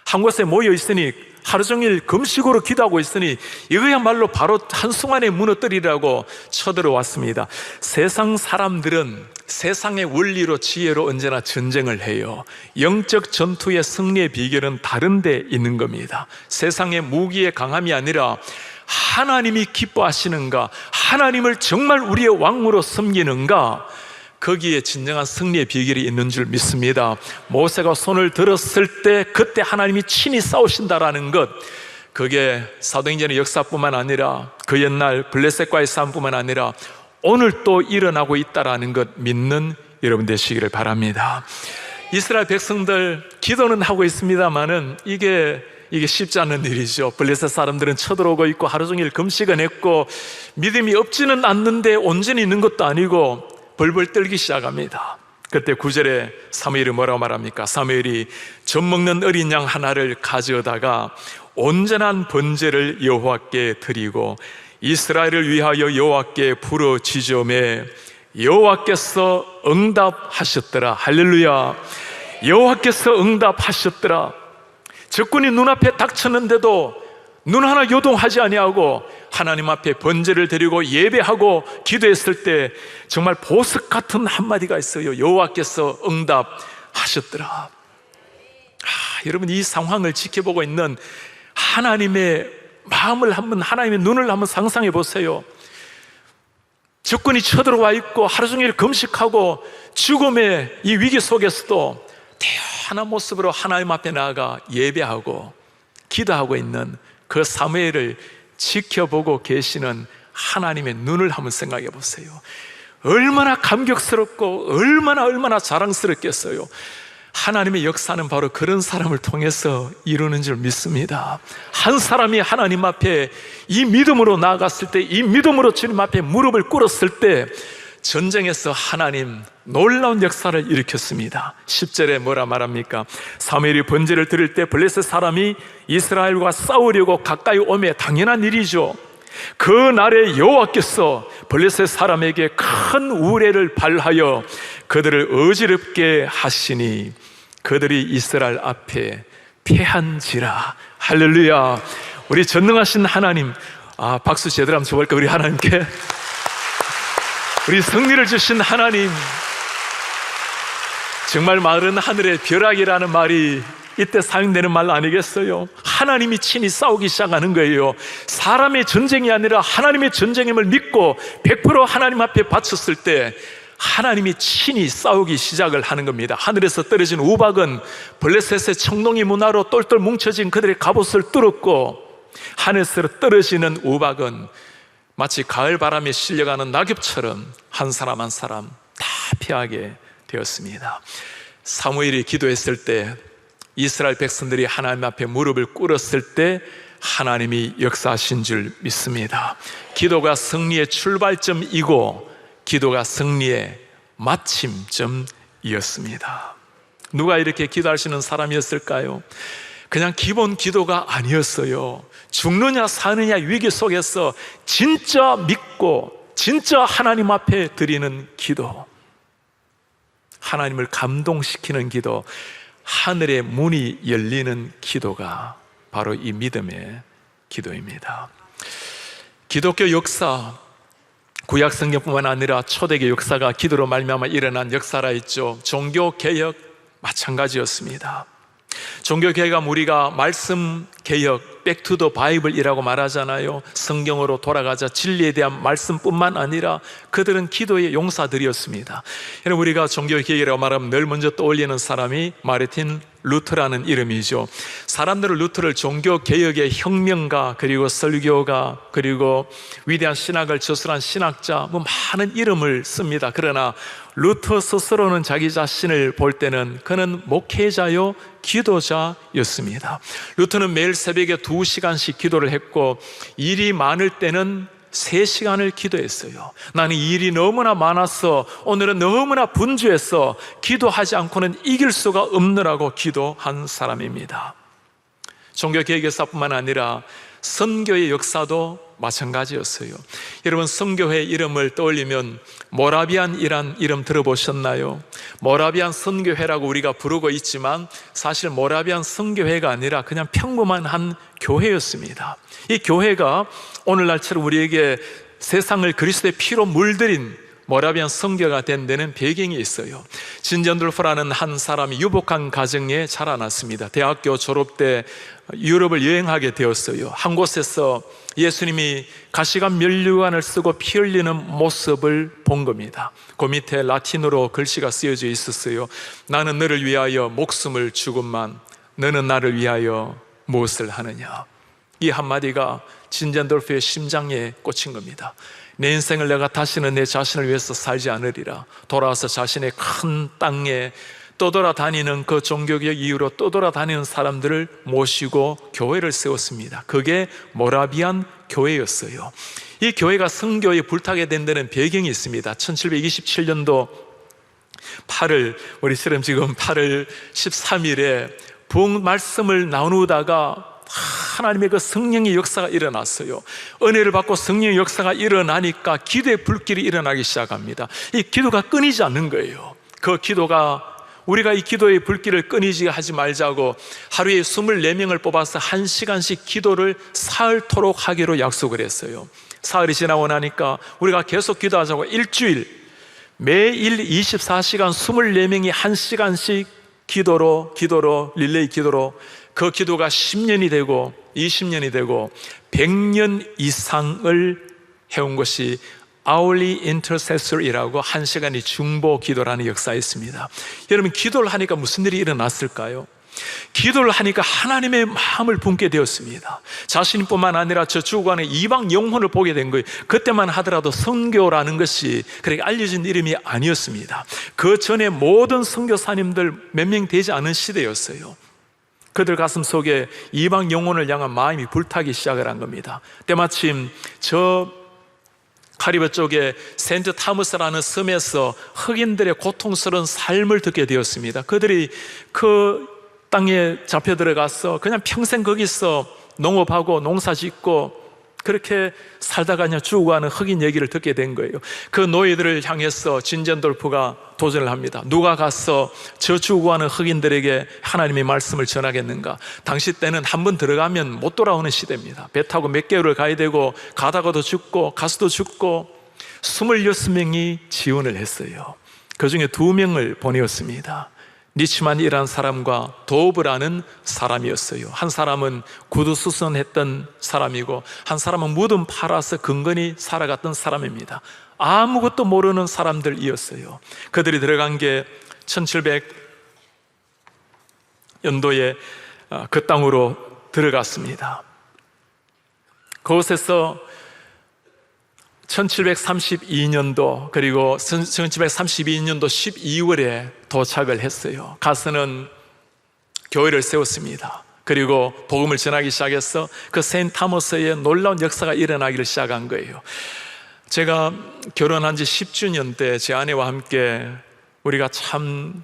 한 곳에 모여 있으니 하루 종일 금식으로 기도하고 있으니 이거야말로 바로 한순간에 무너뜨리라고 쳐들어왔습니다. 세상 사람들은 세상의 원리로 지혜로 언제나 전쟁을 해요. 영적 전투의 승리의 비결은 다른 데 있는 겁니다. 세상의 무기의 강함이 아니라 하나님이 기뻐하시는가, 하나님을 정말 우리의 왕으로 섬기는가, 거기에 진정한 승리의 비결이 있는 줄 믿습니다. 모세가 손을 들었을 때 그때 하나님이 친히 싸우신다라는 것, 그게 사도행전의 역사뿐만 아니라 그 옛날 블레셋과의 싸움뿐만 아니라 오늘 또 일어나고 있다라는 것 믿는 여러분 되시기를 바랍니다. 이스라엘 백성들 기도는 하고 있습니다만은 이게 쉽지 않은 일이죠. 블레셋 사람들은 쳐들어오고 있고 하루 종일 금식은 했고 믿음이 없지는 않는데 온전히 있는 것도 아니고 벌벌 떨기 시작합니다. 그때 9절에 사무엘이 뭐라고 말합니까? 사무엘이 젖 먹는 어린 양 하나를 가져다가 온전한 번제를 여호와께 드리고 이스라엘을 위하여 여호와께 부르짖음에 여호와께서 응답하셨더라. 할렐루야. 여호와께서 응답하셨더라. 적군이 눈앞에 닥쳤는데도 눈 하나 요동하지 아니하고 하나님 앞에 번제를 드리고 예배하고 기도했을 때 정말 보석 같은 한마디가 있어요. 여호와께서 응답하셨더라. 여러분, 이 상황을 지켜보고 있는 하나님의 마음을 한번, 하나님의 눈을 한번 상상해 보세요. 적군이 쳐들어와 있고 하루 종일 금식하고 죽음의 이 위기 속에서도 태연한 모습으로 하나님 앞에 나아가 예배하고 기도하고 있는 그 사무엘을 지켜보고 계시는 하나님의 눈을 한번 생각해 보세요. 얼마나 감격스럽고 얼마나 자랑스럽겠어요. 하나님의 역사는 바로 그런 사람을 통해서 이루는 줄 믿습니다. 한 사람이 하나님 앞에 이 믿음으로 나아갔을 때, 이 믿음으로 주님 앞에 무릎을 꿇었을 때 전쟁에서 하나님 놀라운 역사를 일으켰습니다. 10절에 뭐라 말합니까? 사무엘이 번제를 드릴 때 블레셋 사람이 이스라엘과 싸우려고 가까이 오매 당연한 일이죠. 그 날에 여호와께서 블레셋 사람에게 큰 우레를 발하여 그들을 어지럽게 하시니 그들이 이스라엘 앞에 패한지라. 할렐루야. 우리 전능하신 하나님, 박수 제대로 한번 쳐볼까? 우리 하나님께, 우리 승리를 주신 하나님, 정말 마른 하늘의 벼락이라는 말이 이때 사용되는 말 아니겠어요? 하나님이 친히 싸우기 시작하는 거예요. 사람의 전쟁이 아니라 하나님의 전쟁임을 믿고 100% 하나님 앞에 바쳤을 때 하나님이 친히 싸우기 시작을 하는 겁니다. 하늘에서 떨어진 우박은 블레셋의 청동이 문화로 똘똘 뭉쳐진 그들의 갑옷을 뚫었고, 하늘에서 떨어지는 우박은 마치 가을 바람에 실려가는 낙엽처럼 한 사람 한 사람 다 피하게 되었습니다. 사무엘이 기도했을 때, 이스라엘 백성들이 하나님 앞에 무릎을 꿇었을 때 하나님이 역사하신 줄 믿습니다. 기도가 승리의 출발점이고 기도가 승리의 마침점이었습니다. 누가 이렇게 기도하시는 사람이었을까요? 그냥 기본 기도가 아니었어요. 죽느냐 사느냐 위기 속에서 진짜 믿고 진짜 하나님 앞에 드리는 기도, 하나님을 감동시키는 기도, 하늘의 문이 열리는 기도가 바로 이 믿음의 기도입니다. 기독교 역사, 구약 성경뿐만 아니라 초대교 역사가 기도로 말미암아 일어난 역사라 했죠. 종교개혁 마찬가지였습니다. 종교개혁은 우리가 말씀 개혁, 백투더 바이블이라고 말하잖아요. 성경으로 돌아가자, 진리에 대한 말씀뿐만 아니라 그들은 기도의 용사들이었습니다. 여러분, 우리가 종교개혁이라고 말하면 늘 먼저 떠올리는 사람이 마르틴 루터라는 이름이죠. 사람들은 루터를 종교개혁의 혁명가, 그리고 설교가, 그리고 위대한 신학을 저술한 신학자, 많은 이름을 씁니다. 그러나 루터 스스로는 자기 자신을 볼 때는 그는 목회자요 기도자였습니다. 루터는 매일 새벽에 2시간씩 기도를 했고, 일이 많을 때는 3시간을 기도했어요. 나는 일이 너무나 많아서, 오늘은 너무나 분주해서 기도하지 않고는 이길 수가 없느라고 기도한 사람입니다. 종교개혁 역사뿐만 아니라 선교의 역사도 마찬가지였어요. 여러분, 선교회 이름을 떠올리면 모라비안이란 이름 들어보셨나요? 모라비안 선교회라고 우리가 부르고 있지만 사실 모라비안 선교회가 아니라 그냥 평범한 한 교회였습니다. 이 교회가 오늘날처럼 우리에게 세상을 그리스도의 피로 물들인 모라비안 선교가 된 데는 배경이 있어요. 진전돌프라는 한 사람이 유복한 가정에 자라났습니다. 대학교 졸업 때 유럽을 여행하게 되었어요. 한 곳에서 예수님이 가시관 면류관을 쓰고 피 흘리는 모습을 본 겁니다. 그 밑에 라틴어로 글씨가 쓰여져 있었어요. 나는 너를 위하여 목숨을 주건만 너는 나를 위하여 무엇을 하느냐. 이 한마디가 진전돌프의 심장에 꽂힌 겁니다. 내 인생을 내가 다시는 내 자신을 위해서 살지 않으리라. 돌아와서 자신의 큰 땅에 떠돌아다니는, 그 종교개혁 이후로 떠돌아다니는 사람들을 모시고 교회를 세웠습니다. 그게 모라비안 교회였어요. 이 교회가 선교에 불타게 된 데는 배경이 있습니다. 1727년도 8월, 우리처럼 지금 8월 13일에 부흥 말씀을 나누다가 하나님의 그 성령의 역사가 일어났어요. 은혜를 받고 성령의 역사가 일어나니까 기도의 불길이 일어나기 시작합니다. 이 기도가 끊이지 않는 거예요. 그 기도가, 우리가 이 기도의 불길을 끊이지 하지 말자고 하루에 24명을 뽑아서 1시간씩 기도를 사흘토록 하기로 약속을 했어요. 사흘이 지나고 나니까 우리가 계속 기도하자고 일주일 매일 24시간 24명이 1시간씩 기도로 릴레이 기도로, 그 기도가 10년이 되고 20년이 되고 100년 이상을 해온 것이 Hourly Intercessor이라고 1시간이 중보 기도라는 역사가 있습니다. 여러분, 기도를 하니까 무슨 일이 일어났을까요? 기도를 하니까 하나님의 마음을 품게 되었습니다. 자신뿐만 아니라 저 주관에 이방 영혼을 보게 된 거예요. 그때만 하더라도 선교라는 것이 그렇게 알려진 이름이 아니었습니다. 그 전에 모든 선교사님들 몇 명 되지 않은 시대였어요. 그들 가슴 속에 이방 영혼을 향한 마음이 불타기 시작을 한 겁니다. 때마침 저 카리브 쪽에 센트 타무스라는 섬에서 흑인들의 고통스러운 삶을 듣게 되었습니다. 그들이 그 땅에 잡혀 들어가서 그냥 평생 거기서 농업하고 농사 짓고 그렇게 살다가 그냥 죽어가는 흑인 얘기를 듣게 된 거예요. 그 노예들을 향해서 진전돌프가 도전을 합니다. 누가 가서 저 죽어가는 흑인들에게 하나님의 말씀을 전하겠는가? 당시 때는 한 번 들어가면 못 돌아오는 시대입니다. 배 타고 몇 개월을 가야 되고, 가다가도 죽고 가서도 죽고. 26명이 지원을 했어요. 그 중에 2명을 보내었습니다. 니치만이라는 사람과 도브라는 사람이었어요. 한 사람은 구두수선했던 사람이고 한 사람은 무덤 팔아서 근근히 살아갔던 사람입니다. 아무것도 모르는 사람들이었어요. 그들이 들어간 게 1700년도에 그 땅으로 들어갔습니다. 그곳에서 1732년도 그리고 1732년도 12월에 도착을 했어요. 가서는 교회를 세웠습니다. 그리고 복음을 전하기 시작해서 그 세인트 타모스의 놀라운 역사가 일어나기를 시작한 거예요. 제가 결혼한 지 10주년 때 제 아내와 함께 우리가 참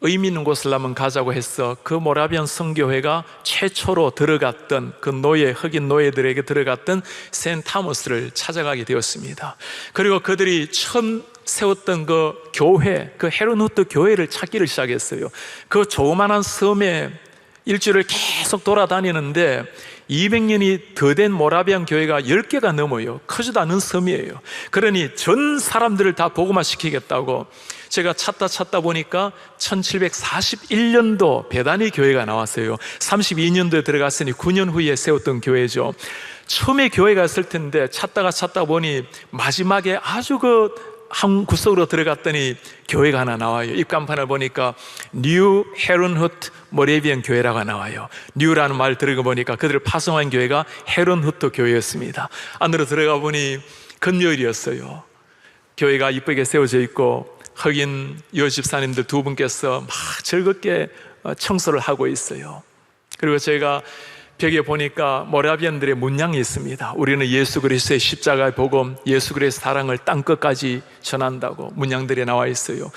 의미 있는 곳을 한번 가자고 해서 그 모라비안 선교회가 최초로 들어갔던 그 흑인 노예들에게 들어갔던 세인트 타모스를 찾아가게 되었습니다. 그리고 그들이 처음 세웠던 그 교회, 그 헤른후트 교회를 찾기를 시작했어요. 그 조그만한 섬에 일주일을 계속 돌아다니는데 200년이 더 된 모라비안 교회가 10개가 넘어요. 크지도 않은 섬이에요. 그러니 전 사람들을 다 복음화 시키겠다고 제가 찾다 보니까 1741년도 베다니 교회가 나왔어요. 32년도에 들어갔으니 9년 후에 세웠던 교회죠. 처음에 교회가 있을 텐데 찾다 보니 마지막에 아주 한 구석으로 들어갔더니 교회가 하나 나와요. 입간판을 보니까 뉴 헤른후트 모라비안 교회라고 나와요. 뉴라는 말 들어보니까 그들을 파송한 교회가 헤른후트 교회였습니다. 안으로 들어가 보니 금요일이었어요. 교회가 이쁘게 세워져 있고 흑인 여집사님들 두 분께서 막 즐겁게 청소를 하고 있어요. 그리고 제가 벽에 보니까 모라비안들의 문양이 있습니다. 우리는 예수 그리스도의 십자가의 복음, 예수 그리스도의 사랑을 땅끝까지 전한다고 문양들이 나와 있어요.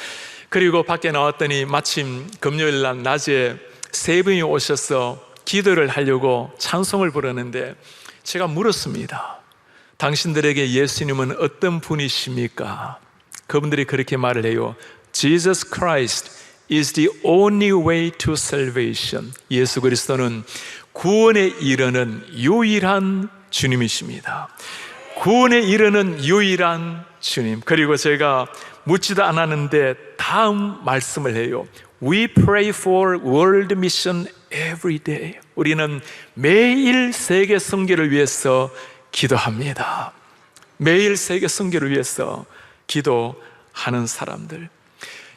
그리고 밖에 나왔더니 마침 금요일 날 낮에 세 분이 오셔서 기도를 하려고 찬송을 부르는데 제가 물었습니다. 당신들에게 예수님은 어떤 분이십니까? 그분들이 그렇게 말을 해요. Jesus Christ is the only way to salvation. 예수 그리스도는 구원에 이르는 유일한 주님이십니다. 구원에 이르는 유일한 주님. 그리고 제가 묻지도 않았는데 다음 말씀을 해요. We pray for world mission every day. 우리는 매일 세계 선교를 위해서 기도합니다. 매일 세계 선교를 위해서 기도하는 사람들.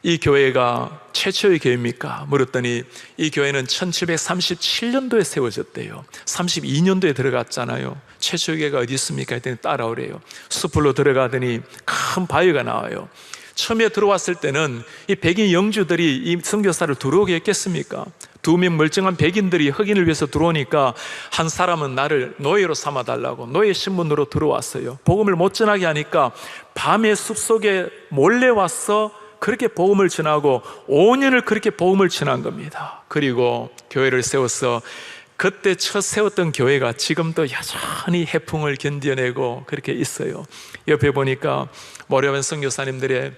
이 교회가 최초의 교회입니까? 물었더니 이 교회는 1737년도에 세워졌대요. 32년도에 들어갔잖아요. 최초의 교회가 어디 있습니까? 했더니 따라오래요. 숲으로 들어가더니 큰 바위가 나와요. 처음에 들어왔을 때는 이 백인 영주들이 이 선교사를 들어오게 했겠습니까? 두 명 멀쩡한 백인들이 흑인을 위해서 들어오니까 한 사람은 나를 노예로 삼아달라고 노예 신분으로 들어왔어요. 복음을 못 전하게 하니까 밤에 숲속에 몰래 와서 그렇게 복음을 전하고 5년을 그렇게 복음을 전한 겁니다. 그리고 교회를 세워서 그때 첫 세웠던 교회가 지금도 여전히 해풍을 견뎌내고 그렇게 있어요. 옆에 보니까 모라비안 선교사님들의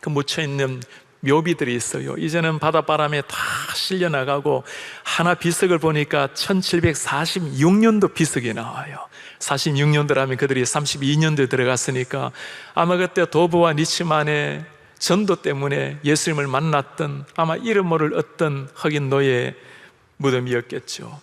그 묻혀있는 묘비들이 있어요. 이제는 바닷바람에 다 실려나가고 하나 비석을 보니까 1746년도 비석이 나와요. 46년도라면 그들이 32년도에 들어갔으니까 아마 그때 도브와 니치만의 전도 때문에 예수님을 만났던 아마 이름 모를 어떤 흑인 노예 무덤이었겠죠.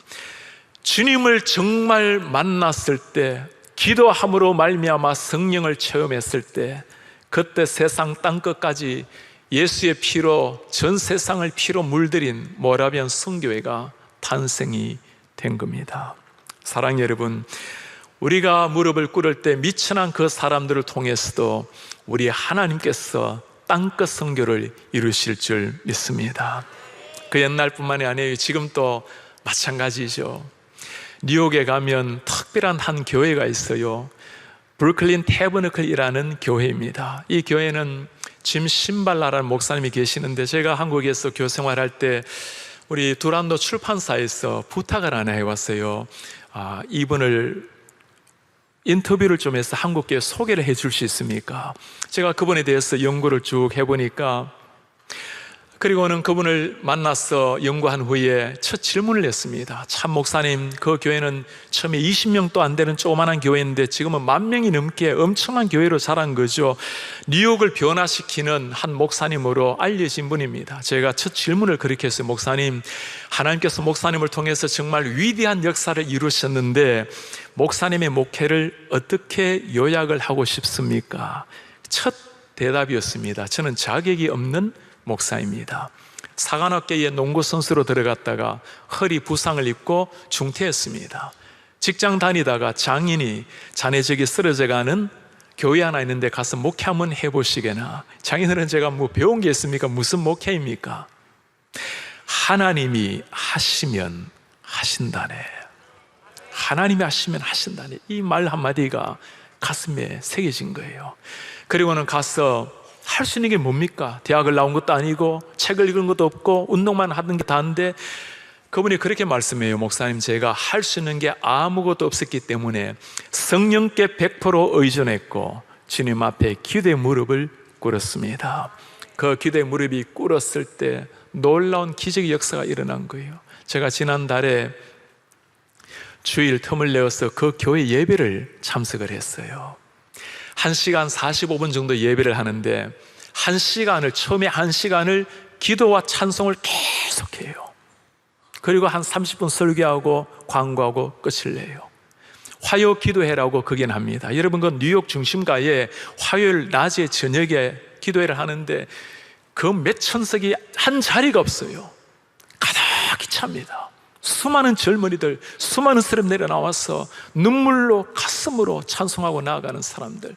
주님을 정말 만났을 때, 기도함으로 말미암아 성령을 체험했을 때, 그때 세상 땅끝까지 예수의 피로 전 세상을 피로 물들인 모라비안 선교회가 탄생이 된 겁니다. 사랑하는 여러분, 우리가 무릎을 꿇을 때 미천한 그 사람들을 통해서도 우리 하나님께서 땅끝 선교를 이루실 줄 믿습니다. 그 옛날뿐만이 아니에요. 지금 또 마찬가지죠. 뉴욕에 가면 특별한 한 교회가 있어요. 브루클린 태버너클이라는 교회입니다. 이 교회는 짐 신발라라는 목사님이 계시는데, 제가 한국에서 교생활할 때 우리 두란노 출판사에서 부탁을 하나 해왔어요. 이분을 인터뷰를 좀 해서 한국교회 소개를 해줄 수 있습니까? 제가 그분에 대해서 연구를 쭉 해보니까 그리고는 그분을 만나서 연구한 후에 첫 질문을 했습니다. 참 목사님, 그 교회는 처음에 20명도 안 되는 조그만한 교회인데 지금은 10,000명이 넘게 엄청난 교회로 자란 거죠. 뉴욕을 변화시키는 한 목사님으로 알려진 분입니다. 제가 첫 질문을 그렇게 했어요. 목사님, 하나님께서 목사님을 통해서 정말 위대한 역사를 이루셨는데 목사님의 목회를 어떻게 요약을 하고 싶습니까? 첫 대답이었습니다. 저는 자격이 없는 목사입니다. 사관학교에 농구 선수로 들어갔다가 허리 부상을 입고 중퇴했습니다. 직장 다니다가 장인이 자네 저기 쓰러져가는 교회 하나 있는데 가서 목회 한번 해보시게나. 장인들은 제가 뭐 배운 게 있습니까? 무슨 목회입니까? 하나님이 하시면 하신다네. 하나님이 하시면 하신다네. 이 말 한마디가 가슴에 새겨진 거예요. 그리고는 가서 할 수 있는 게 뭡니까? 대학을 나온 것도 아니고 책을 읽은 것도 없고 운동만 하던 게 다인데 그분이 그렇게 말씀해요. 목사님, 제가 할 수 있는 게 아무것도 없었기 때문에 성령께 100% 의존했고 주님 앞에 기도의 무릎을 꿇었습니다. 그 기도의 무릎이 꿇었을 때 놀라운 기적의 역사가 일어난 거예요. 제가 지난달에 주일 틈을 내어서 그 교회 예배를 참석을 했어요. 1시간 45분 정도 예배를 하는데 처음에 1시간을 기도와 찬송을 계속해요. 그리고 한 30분 설교하고 광고하고 끝을 내요. 화요 기도회라고 극연합니다. 여러분, 그 뉴욕 중심가에 화요일 낮에 저녁에 기도회를 하는데 그 몇 천석이 한 자리가 없어요. 가득히 찹니다. 수많은 젊은이들, 수많은 사람 내려나와서 눈물로 가슴으로 찬송하고 나아가는 사람들.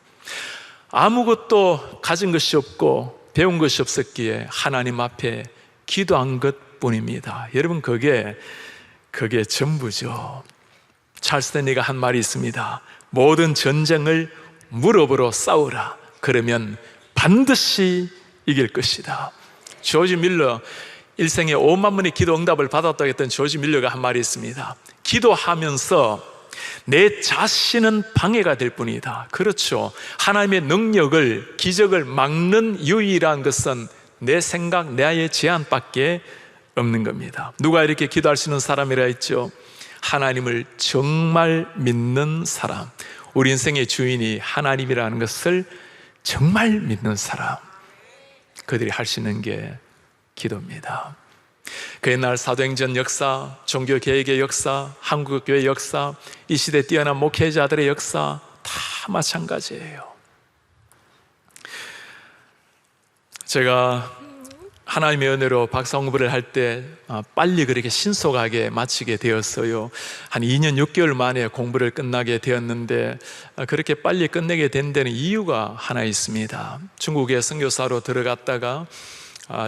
아무것도 가진 것이 없고 배운 것이 없었기에 하나님 앞에 기도한 것뿐입니다. 여러분, 그게 전부죠. 찰스 댄리가 한 말이 있습니다. 모든 전쟁을 무릎으로 싸우라. 그러면 반드시 이길 것이다. 조지 밀러, 일생에 5만 번의 기도 응답을 받았다고 했던 조지 밀러가 한 말이 있습니다. 기도하면서 내 자신은 방해가 될 뿐이다. 그렇죠. 하나님의 능력을, 기적을 막는 유일한 것은 내 생각, 나의 제한밖에 없는 겁니다. 누가 이렇게 기도할 수 있는 사람이라 했죠? 하나님을 정말 믿는 사람. 우리 인생의 주인이 하나님이라는 것을 정말 믿는 사람. 그들이 할 수 있는 게 기도입니다. 그 옛날 사도행전 역사, 종교개혁의 역사, 한국교회 역사, 이 시대 뛰어난 목회자들의 역사 다 마찬가지예요. 제가 하나님의 은혜로 박사 공부를 할 때 빨리 그렇게 신속하게 마치게 되었어요. 한 2년 6개월 만에 공부를 끝나게 되었는데 그렇게 빨리 끝내게 된 데는 이유가 하나 있습니다. 중국에 선교사로 들어갔다가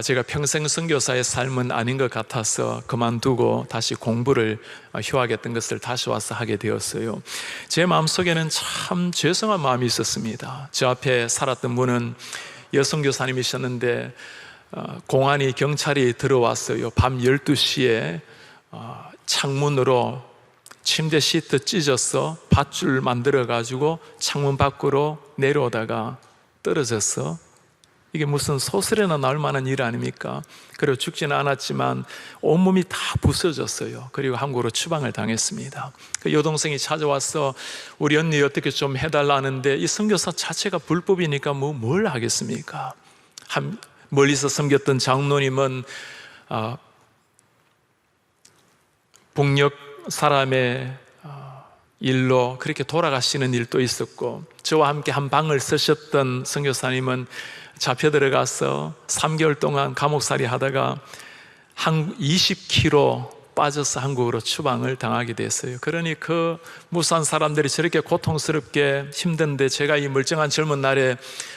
제가 평생 선교사의 삶은 아닌 것 같아서 그만두고 다시 공부를 휴학했던 것을 다시 와서 하게 되었어요. 제 마음속에는 참 죄송한 마음이 있었습니다. 저 앞에 살았던 분은 여성교사님이셨는데 공안이 경찰이 들어왔어요. 밤 12시에 창문으로 침대 시트 찢어서 밧줄 만들어 가지고 창문 밖으로 내려오다가 떨어져서, 이게 무슨 소설에나 나올 만한 일 아닙니까? 그리고 죽지는 않았지만 온몸이 다 부서졌어요. 그리고 한국으로 추방을 당했습니다. 그 여동생이 찾아와서 우리 언니 어떻게 좀 해달라는데 이 선교사 자체가 불법이니까 뭘 하겠습니까? 멀리서 섬겼던 장로님은 북녘 사람의 일로 그렇게 돌아가시는 일도 있었고, 저와 함께 한 방을 쓰셨던 선교사님은 잡혀 들어가서 3개월 동안 감옥살이 하다가 한 20km 빠져서 한국으로 추방을 당하게 됐어요. 그러니 그 무수한 사람들이 저렇게 고통스럽게 힘든데 제가 이 멀쩡한 젊은 날에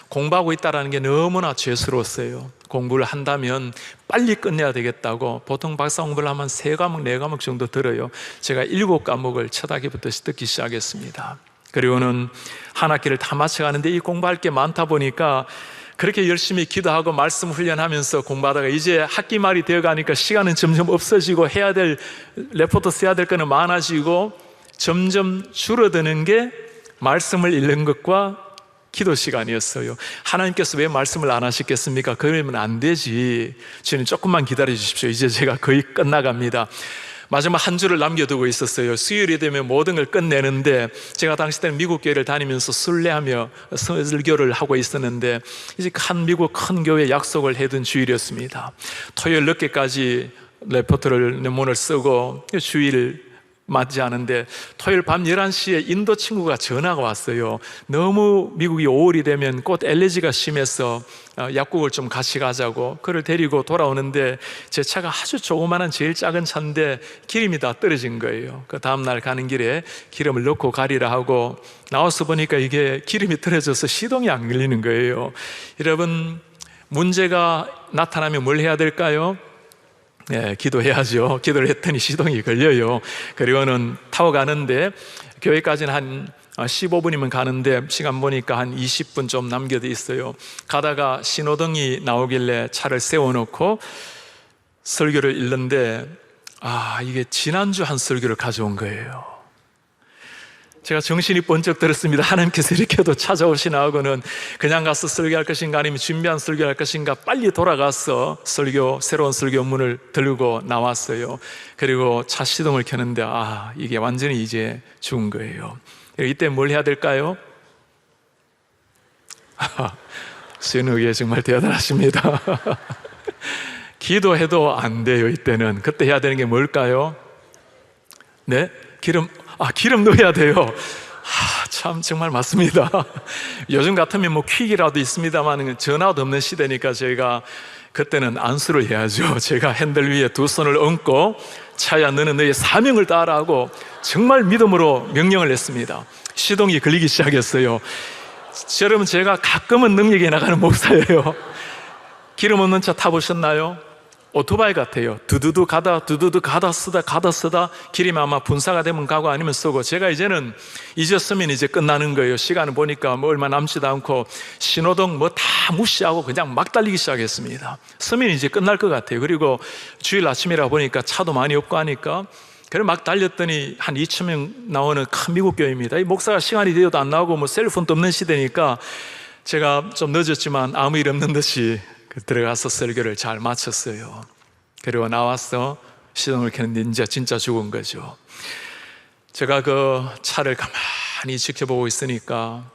공부하고 있다는 게 너무나 죄스러웠어요. 공부를 한다면 빨리 끝내야 되겠다고, 보통 박사 공부를 하면 3과목, 4과목 정도 들어요. 제가 7과목을 첫 학기부터 듣기 시작했습니다. 그리고는 한 학기를 다 마쳐가는데 이 공부할 게 많다 보니까 그렇게 열심히 기도하고 말씀 훈련하면서 공부하다가 이제 학기 말이 되어가니까 시간은 점점 없어지고 해야 될, 레포트 써야 될 거는 많아지고 점점 줄어드는 게 말씀을 읽는 것과 기도 시간이었어요. 하나님께서 왜 말씀을 안 하셨겠습니까? 그러면 안 되지. 주님 조금만 기다려 주십시오. 이제 제가 거의 끝나갑니다. 마지막 한 주를 남겨두고 있었어요. 수요일이 되면 모든 걸 끝내는데, 제가 당시 때는 미국 교회를 다니면서 순례하며 설교를 하고 있었는데, 이제 한 미국 큰 교회 약속을 해둔 주일이었습니다. 토요일 늦게까지 레포트를 논문을 쓰고 주일 맞지 않은데, 토요일 밤 11시에 인도 친구가 전화가 왔어요. 너무 미국이 5월이 되면 꽃 엘레지가 심해서 약국을 좀 같이 가자고. 그를 데리고 돌아오는데 제 차가 아주 조그마한 제일 작은 차인데 기름이 다 떨어진 거예요. 그 다음날 가는 길에 기름을 넣고 가리라 하고 나와서 보니까 이게 기름이 떨어져서 시동이 안 걸리는 거예요. 여러분, 문제가 나타나면 뭘 해야 될까요? 네, 기도해야죠. 기도를 했더니 시동이 걸려요. 그리고는 타고 가는데, 교회까지는 한 15분이면 가는데 시간 보니까 한 20분 좀 남겨져 있어요. 가다가 신호등이 나오길래 차를 세워놓고 설교를 읽는데, 이게 지난주 한 설교를 가져온 거예요. 제가 정신이 번쩍 들었습니다. 하나님께서 이렇게도 찾아오시나 하고는, 그냥 가서 설교할 것인가 아니면 준비한 설교할 것인가, 빨리 돌아가서 새로운 설교문을 들고 나왔어요. 그리고 차 시동을 켜는데 이게 완전히 이제 죽은 거예요. 이때 뭘 해야 될까요? 수연우기에 정말 대단하십니다. 기도해도 안 돼요. 이때는 그때 해야 되는 게 뭘까요? 네? 기름 넣어야 돼요. 참 정말 맞습니다. 요즘 같으면 뭐 퀵이라도 있습니다만 전화도 없는 시대니까 저희가 그때는 안수를 해야죠. 제가 핸들 위에 두 손을 얹고, 차야 너는 너의 사명을 따라 하고 정말 믿음으로 명령을 했습니다. 시동이 걸리기 시작했어요. 여러분, 제가 가끔은 능력이 나가는 목사예요. 기름 없는 차 타보셨나요? 오토바이 같아요. 두두두 가다 쓰다 기름이 아마 분사가 되면 가고 아니면 쓰고, 제가 이제는 잊었으면 이제 끝나는 거예요. 시간을 보니까 뭐 얼마 남지도 않고 신호등 뭐 다 무시하고 그냥 막 달리기 시작했습니다. 쓰면 이제 끝날 것 같아요. 그리고 주일 아침이라 보니까 차도 많이 없고 하니까 그래 막 달렸더니 한 2,000명 나오는 큰 미국 교회입니다. 이 목사가 시간이 되어도 안 나오고 뭐 셀폰도 없는 시대니까 제가 좀 늦었지만 아무 일 없는 듯이 들어가서 설교를 잘 마쳤어요. 그리고 나와서 시동을 켰는데 이제 진짜 죽은 거죠. 제가 그 차를 가만히 지켜보고 있으니까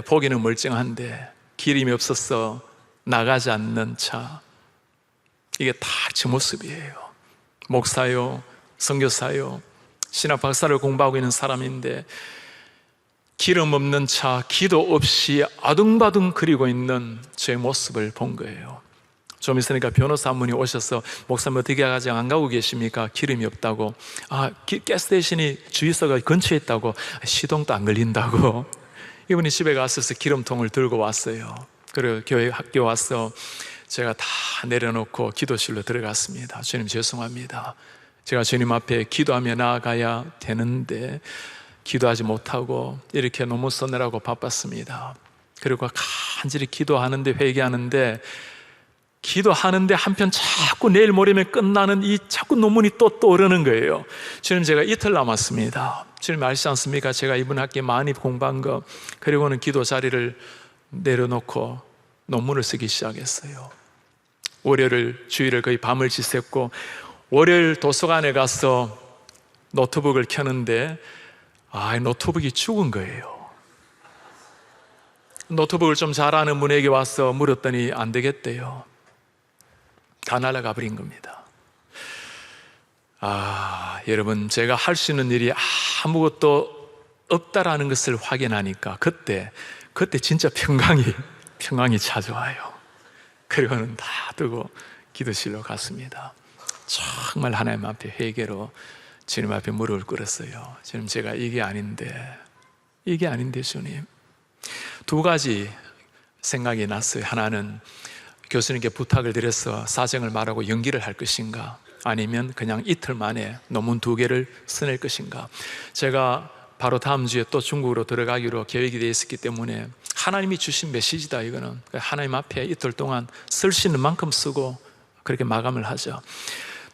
보기는 멀쩡한데 기름이 없어서 나가지 않는 차, 이게 다 제 모습이에요. 목사요, 선교사요, 신학 박사를 공부하고 있는 사람인데 기름 없는 차, 기도 없이 아둥바둥 거리고 있는 제 모습을 본 거예요. 좀 있으니까 변호사 한 분이 오셔서, 목사님 어떻게 아직 안 가고 계십니까? 기름이 없다고. 가스스테이션이 주유소가 근처에 있다고. 시동도 안 걸린다고. 이분이 집에 갔어서 기름통을 들고 왔어요. 그리고 교회 학교 와서 제가 다 내려놓고 기도실로 들어갔습니다. 주님 죄송합니다. 제가 주님 앞에 기도하며 나아가야 되는데 기도하지 못하고 이렇게 너무 써내라고 바빴습니다. 그리고 간절히 기도하는데, 회개하는데, 기도하는데 한편 자꾸 내일 모레면 끝나는 이 자꾸 논문이 또 떠오르는 거예요. 주님, 제가 이틀 남았습니다. 주님 아시지 않습니까? 제가 이번 학기에 많이 공부한 거, 그리고는 기도 자리를 내려놓고 논문을 쓰기 시작했어요. 주일을 거의 밤을 지샜고, 월요일 도서관에 가서 노트북을 켜는데 노트북이 죽은 거예요. 노트북을 좀 잘 아는 분에게 와서 물었더니 안 되겠대요. 다 날아가 버린 겁니다. 여러분, 제가 할 수 있는 일이 아무것도 없다라는 것을 확인하니까 그때 진짜 평강이 찾아와요. 그리고는 다 두고 기도실로 갔습니다. 정말 하나님 앞에 회개로 주님 앞에 무릎을 꿇었어요. 주님, 제가 이게 아닌데 주님. 두 가지 생각이 났어요. 하나는 교수님께 부탁을 드려서 사정을 말하고 연기를 할 것인가, 아니면 그냥 이틀 만에 논문 2개를 써낼 것인가. 제가 바로 다음 주에 또 중국으로 들어가기로 계획이 되어 있었기 때문에 하나님이 주신 메시지다, 이거는. 하나님 앞에 이틀 동안 쓸 수 있는 만큼 쓰고 그렇게 마감을 하죠.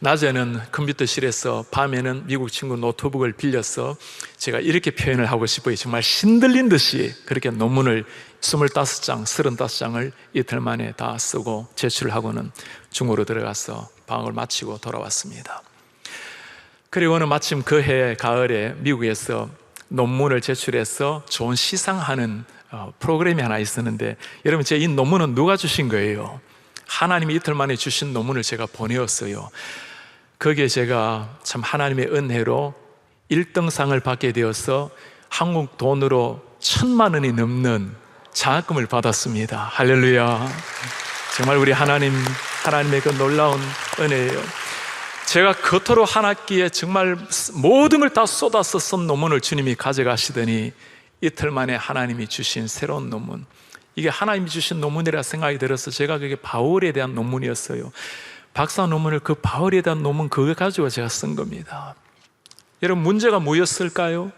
낮에는 컴퓨터실에서, 밤에는 미국 친구 노트북을 빌려서 제가 이렇게 표현을 하고 싶어요. 정말 신들린 듯이 그렇게 논문을 25장, 35장을 이틀 만에 다 쓰고 제출하고는 중국으로 들어가서 방학을 마치고 돌아왔습니다. 그리고는 마침 그 해 가을에 미국에서 논문을 제출해서 좋은 시상하는 프로그램이 하나 있었는데, 여러분, 제 이 논문은 누가 주신 거예요? 하나님이 이틀 만에 주신 논문을 제가 보내었어요. 거기에 제가 참 하나님의 은혜로 1등상을 받게 되어서 한국 돈으로 1,000만 원이 넘는 장학금을 받았습니다. 할렐루야. 정말 우리 하나님의 그 놀라운 은혜예요. 제가 그토록 한 학기에 정말 모든 걸 다 쏟아서 쓴 논문을 주님이 가져가시더니 이틀 만에 하나님이 주신 새로운 논문, 이게 하나님이 주신 논문이라 생각이 들어서 제가 그게 바울에 대한 논문이었어요. 박사 논문을, 그 바울에 대한 논문 그거 가지고 제가 쓴 겁니다. 여러분, 문제가 뭐였을까요?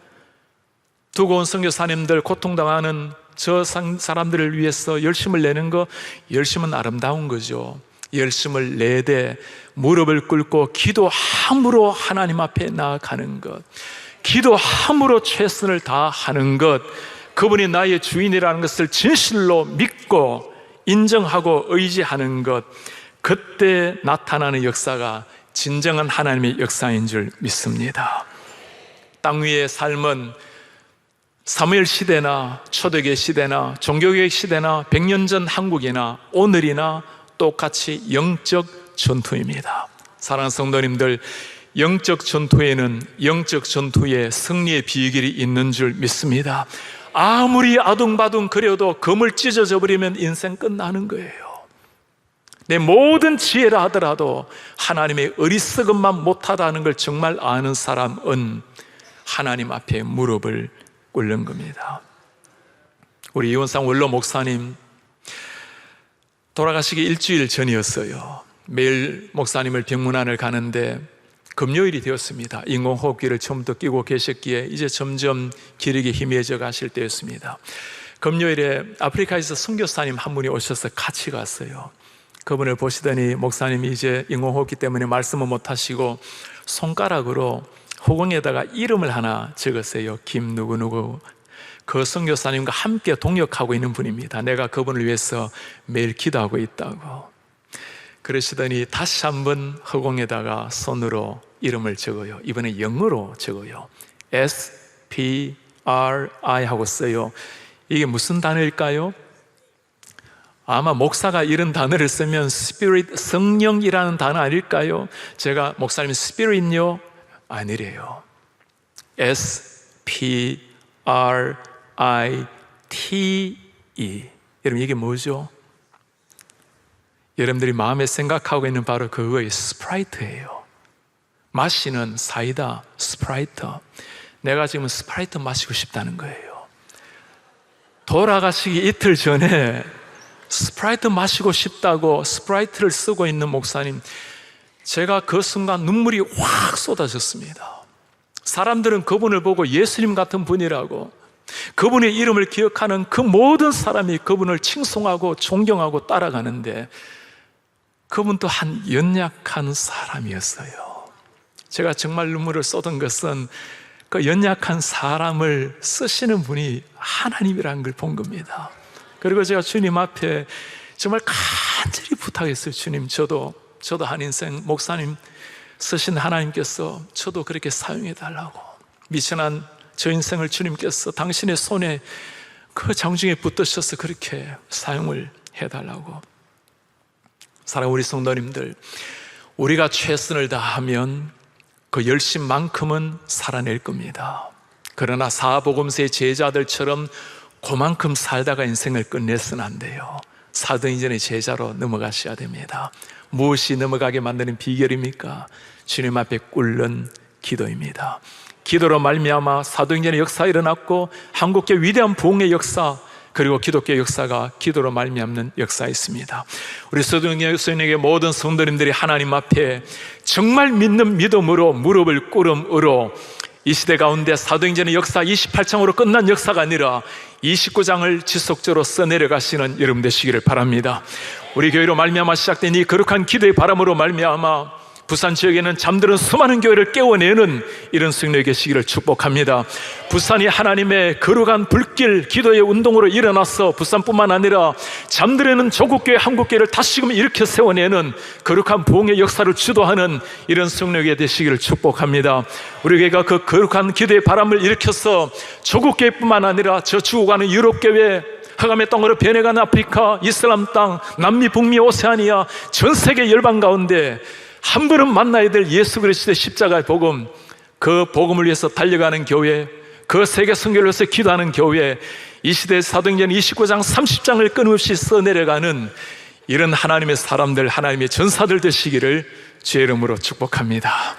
두고 온 선교사님들, 고통당하는 저 사람들을 위해서 열심을 내는 거, 열심은 아름다운 거죠. 열심을 내되 무릎을 꿇고 기도함으로 하나님 앞에 나아가는 것, 기도함으로 최선을 다하는 것, 그분이 나의 주인이라는 것을 진실로 믿고 인정하고 의지하는 것, 그때 나타나는 역사가 진정한 하나님의 역사인 줄 믿습니다. 땅 위의 삶은 사무엘 시대나 초대교회 시대나 종교개혁 시대나 100년 전 한국이나 오늘이나 똑같이 영적 전투입니다. 사랑하는 성도님들, 영적 전투에는 영적 전투의 승리의 비결이 있는 줄 믿습니다. 아무리 아둥바둥 그려도 금을 찢어져 버리면 인생 끝나는 거예요. 내 모든 지혜라 하더라도 하나님의 어리석음만 못하다는 걸 정말 아는 사람은 하나님 앞에 무릎을 꿇는 겁니다. 우리 이원상 원로 목사님 돌아가시기 일주일 전이었어요. 매일 목사님을 병문안을 가는데 금요일이 되었습니다. 인공호흡기를 처음부터 끼고 계셨기에 이제 점점 기력이 희미해져 가실 때였습니다. 금요일에 아프리카에서 선교사님 한 분이 오셔서 같이 갔어요. 그분을 보시더니 목사님이 이제 인공호흡기 때문에 말씀을 못하시고 손가락으로 허공에다가 이름을 하나 적었어요. 김 누구누구. 그 선교사님과 함께 동역하고 있는 분입니다. 내가 그분을 위해서 매일 기도하고 있다고. 그러시더니 다시 한번 허공에다가 손으로 이름을 적어요. 이번에 영어로 적어요. SPRI 하고 써요. 이게 무슨 단어일까요? 아마 목사가 이런 단어를 쓰면 Spirit, 성령이라는 단어 아닐까요? 제가 목사님 Spirit요? 아니래요. SPRITE. 여러분, 이게 뭐죠? 여러분들이 마음에 생각하고 있는 바로 그거의 스프라이트예요. 마시는 사이다, 스프라이트. 내가 지금 스프라이트 마시고 싶다는 거예요. 돌아가시기 이틀 전에 스프라이트 마시고 싶다고 스프라이트를 쓰고 있는 목사님, 제가 그 순간 눈물이 확 쏟아졌습니다. 사람들은 그분을 보고 예수님 같은 분이라고, 그분의 이름을 기억하는 그 모든 사람이 그분을 칭송하고 존경하고 따라가는데 그분도 한 연약한 사람이었어요. 제가 정말 눈물을 쏟은 것은 그 연약한 사람을 쓰시는 분이 하나님이라는 걸 본 겁니다. 그리고 제가 주님 앞에 정말 간절히 부탁했어요. 주님, 저도 한 인생 목사님 쓰신 하나님께서 저도 그렇게 사용해 달라고. 미천한 저 인생을 주님께서 당신의 손에 그 장중에 붙드셔서 그렇게 사용을 해달라고. 사랑하는 우리 성도님들, 우리가 최선을 다하면 그 열심만큼은 살아낼 겁니다. 그러나 사복음서의 제자들처럼 그만큼 살다가 인생을 끝내서는 안 돼요. 사도행전의 제자로 넘어가셔야 됩니다. 무엇이 넘어가게 만드는 비결입니까? 주님 앞에 꿇는 기도입니다. 기도로 말미암아 사도행전의 역사가 일어났고 한국교회 위대한 부흥의 역사, 그리고 기독교 역사가 기도로 말미암는 역사였습니다. 우리 서동영의 모든 성도님들이 하나님 앞에 정말 믿는 믿음으로 무릎을 꿇음으로 이 시대 가운데 사도행전의 역사 28장으로 끝난 역사가 아니라 29장을 지속적으로 써내려가시는 여러분 되시기를 바랍니다. 우리 교회로 말미암아 시작된 이 거룩한 기도의 바람으로 말미암아 부산 지역에는 잠드는 수많은 교회를 깨워내는 이런 승리가 계시기를 축복합니다. 부산이 하나님의 거룩한 불길 기도의 운동으로 일어나서 부산뿐만 아니라 잠들어있는 조국교회 한국교회를 다시금 일으켜 세워내는 거룩한 부흥의 역사를 주도하는 이런 승리가 되시기를 축복합니다. 우리 교회가 그 거룩한 기도의 바람을 일으켜서 조국교회뿐만 아니라 저 죽어가는 유럽교회, 흑암의 땅으로 변해가는 아프리카, 이슬람 땅, 남미, 북미, 오세아니아 전 세계 열방 가운데 한 번은 만나야 될 예수 그리스도의 십자가의 복음, 그 복음을 위해서 달려가는 교회, 그 세계 선교를 위해서 기도하는 교회, 이 시대의 사도행전 29장 30장을 끊임없이 써내려가는 이런 하나님의 사람들, 하나님의 전사들 되시기를 주의 이름으로 축복합니다.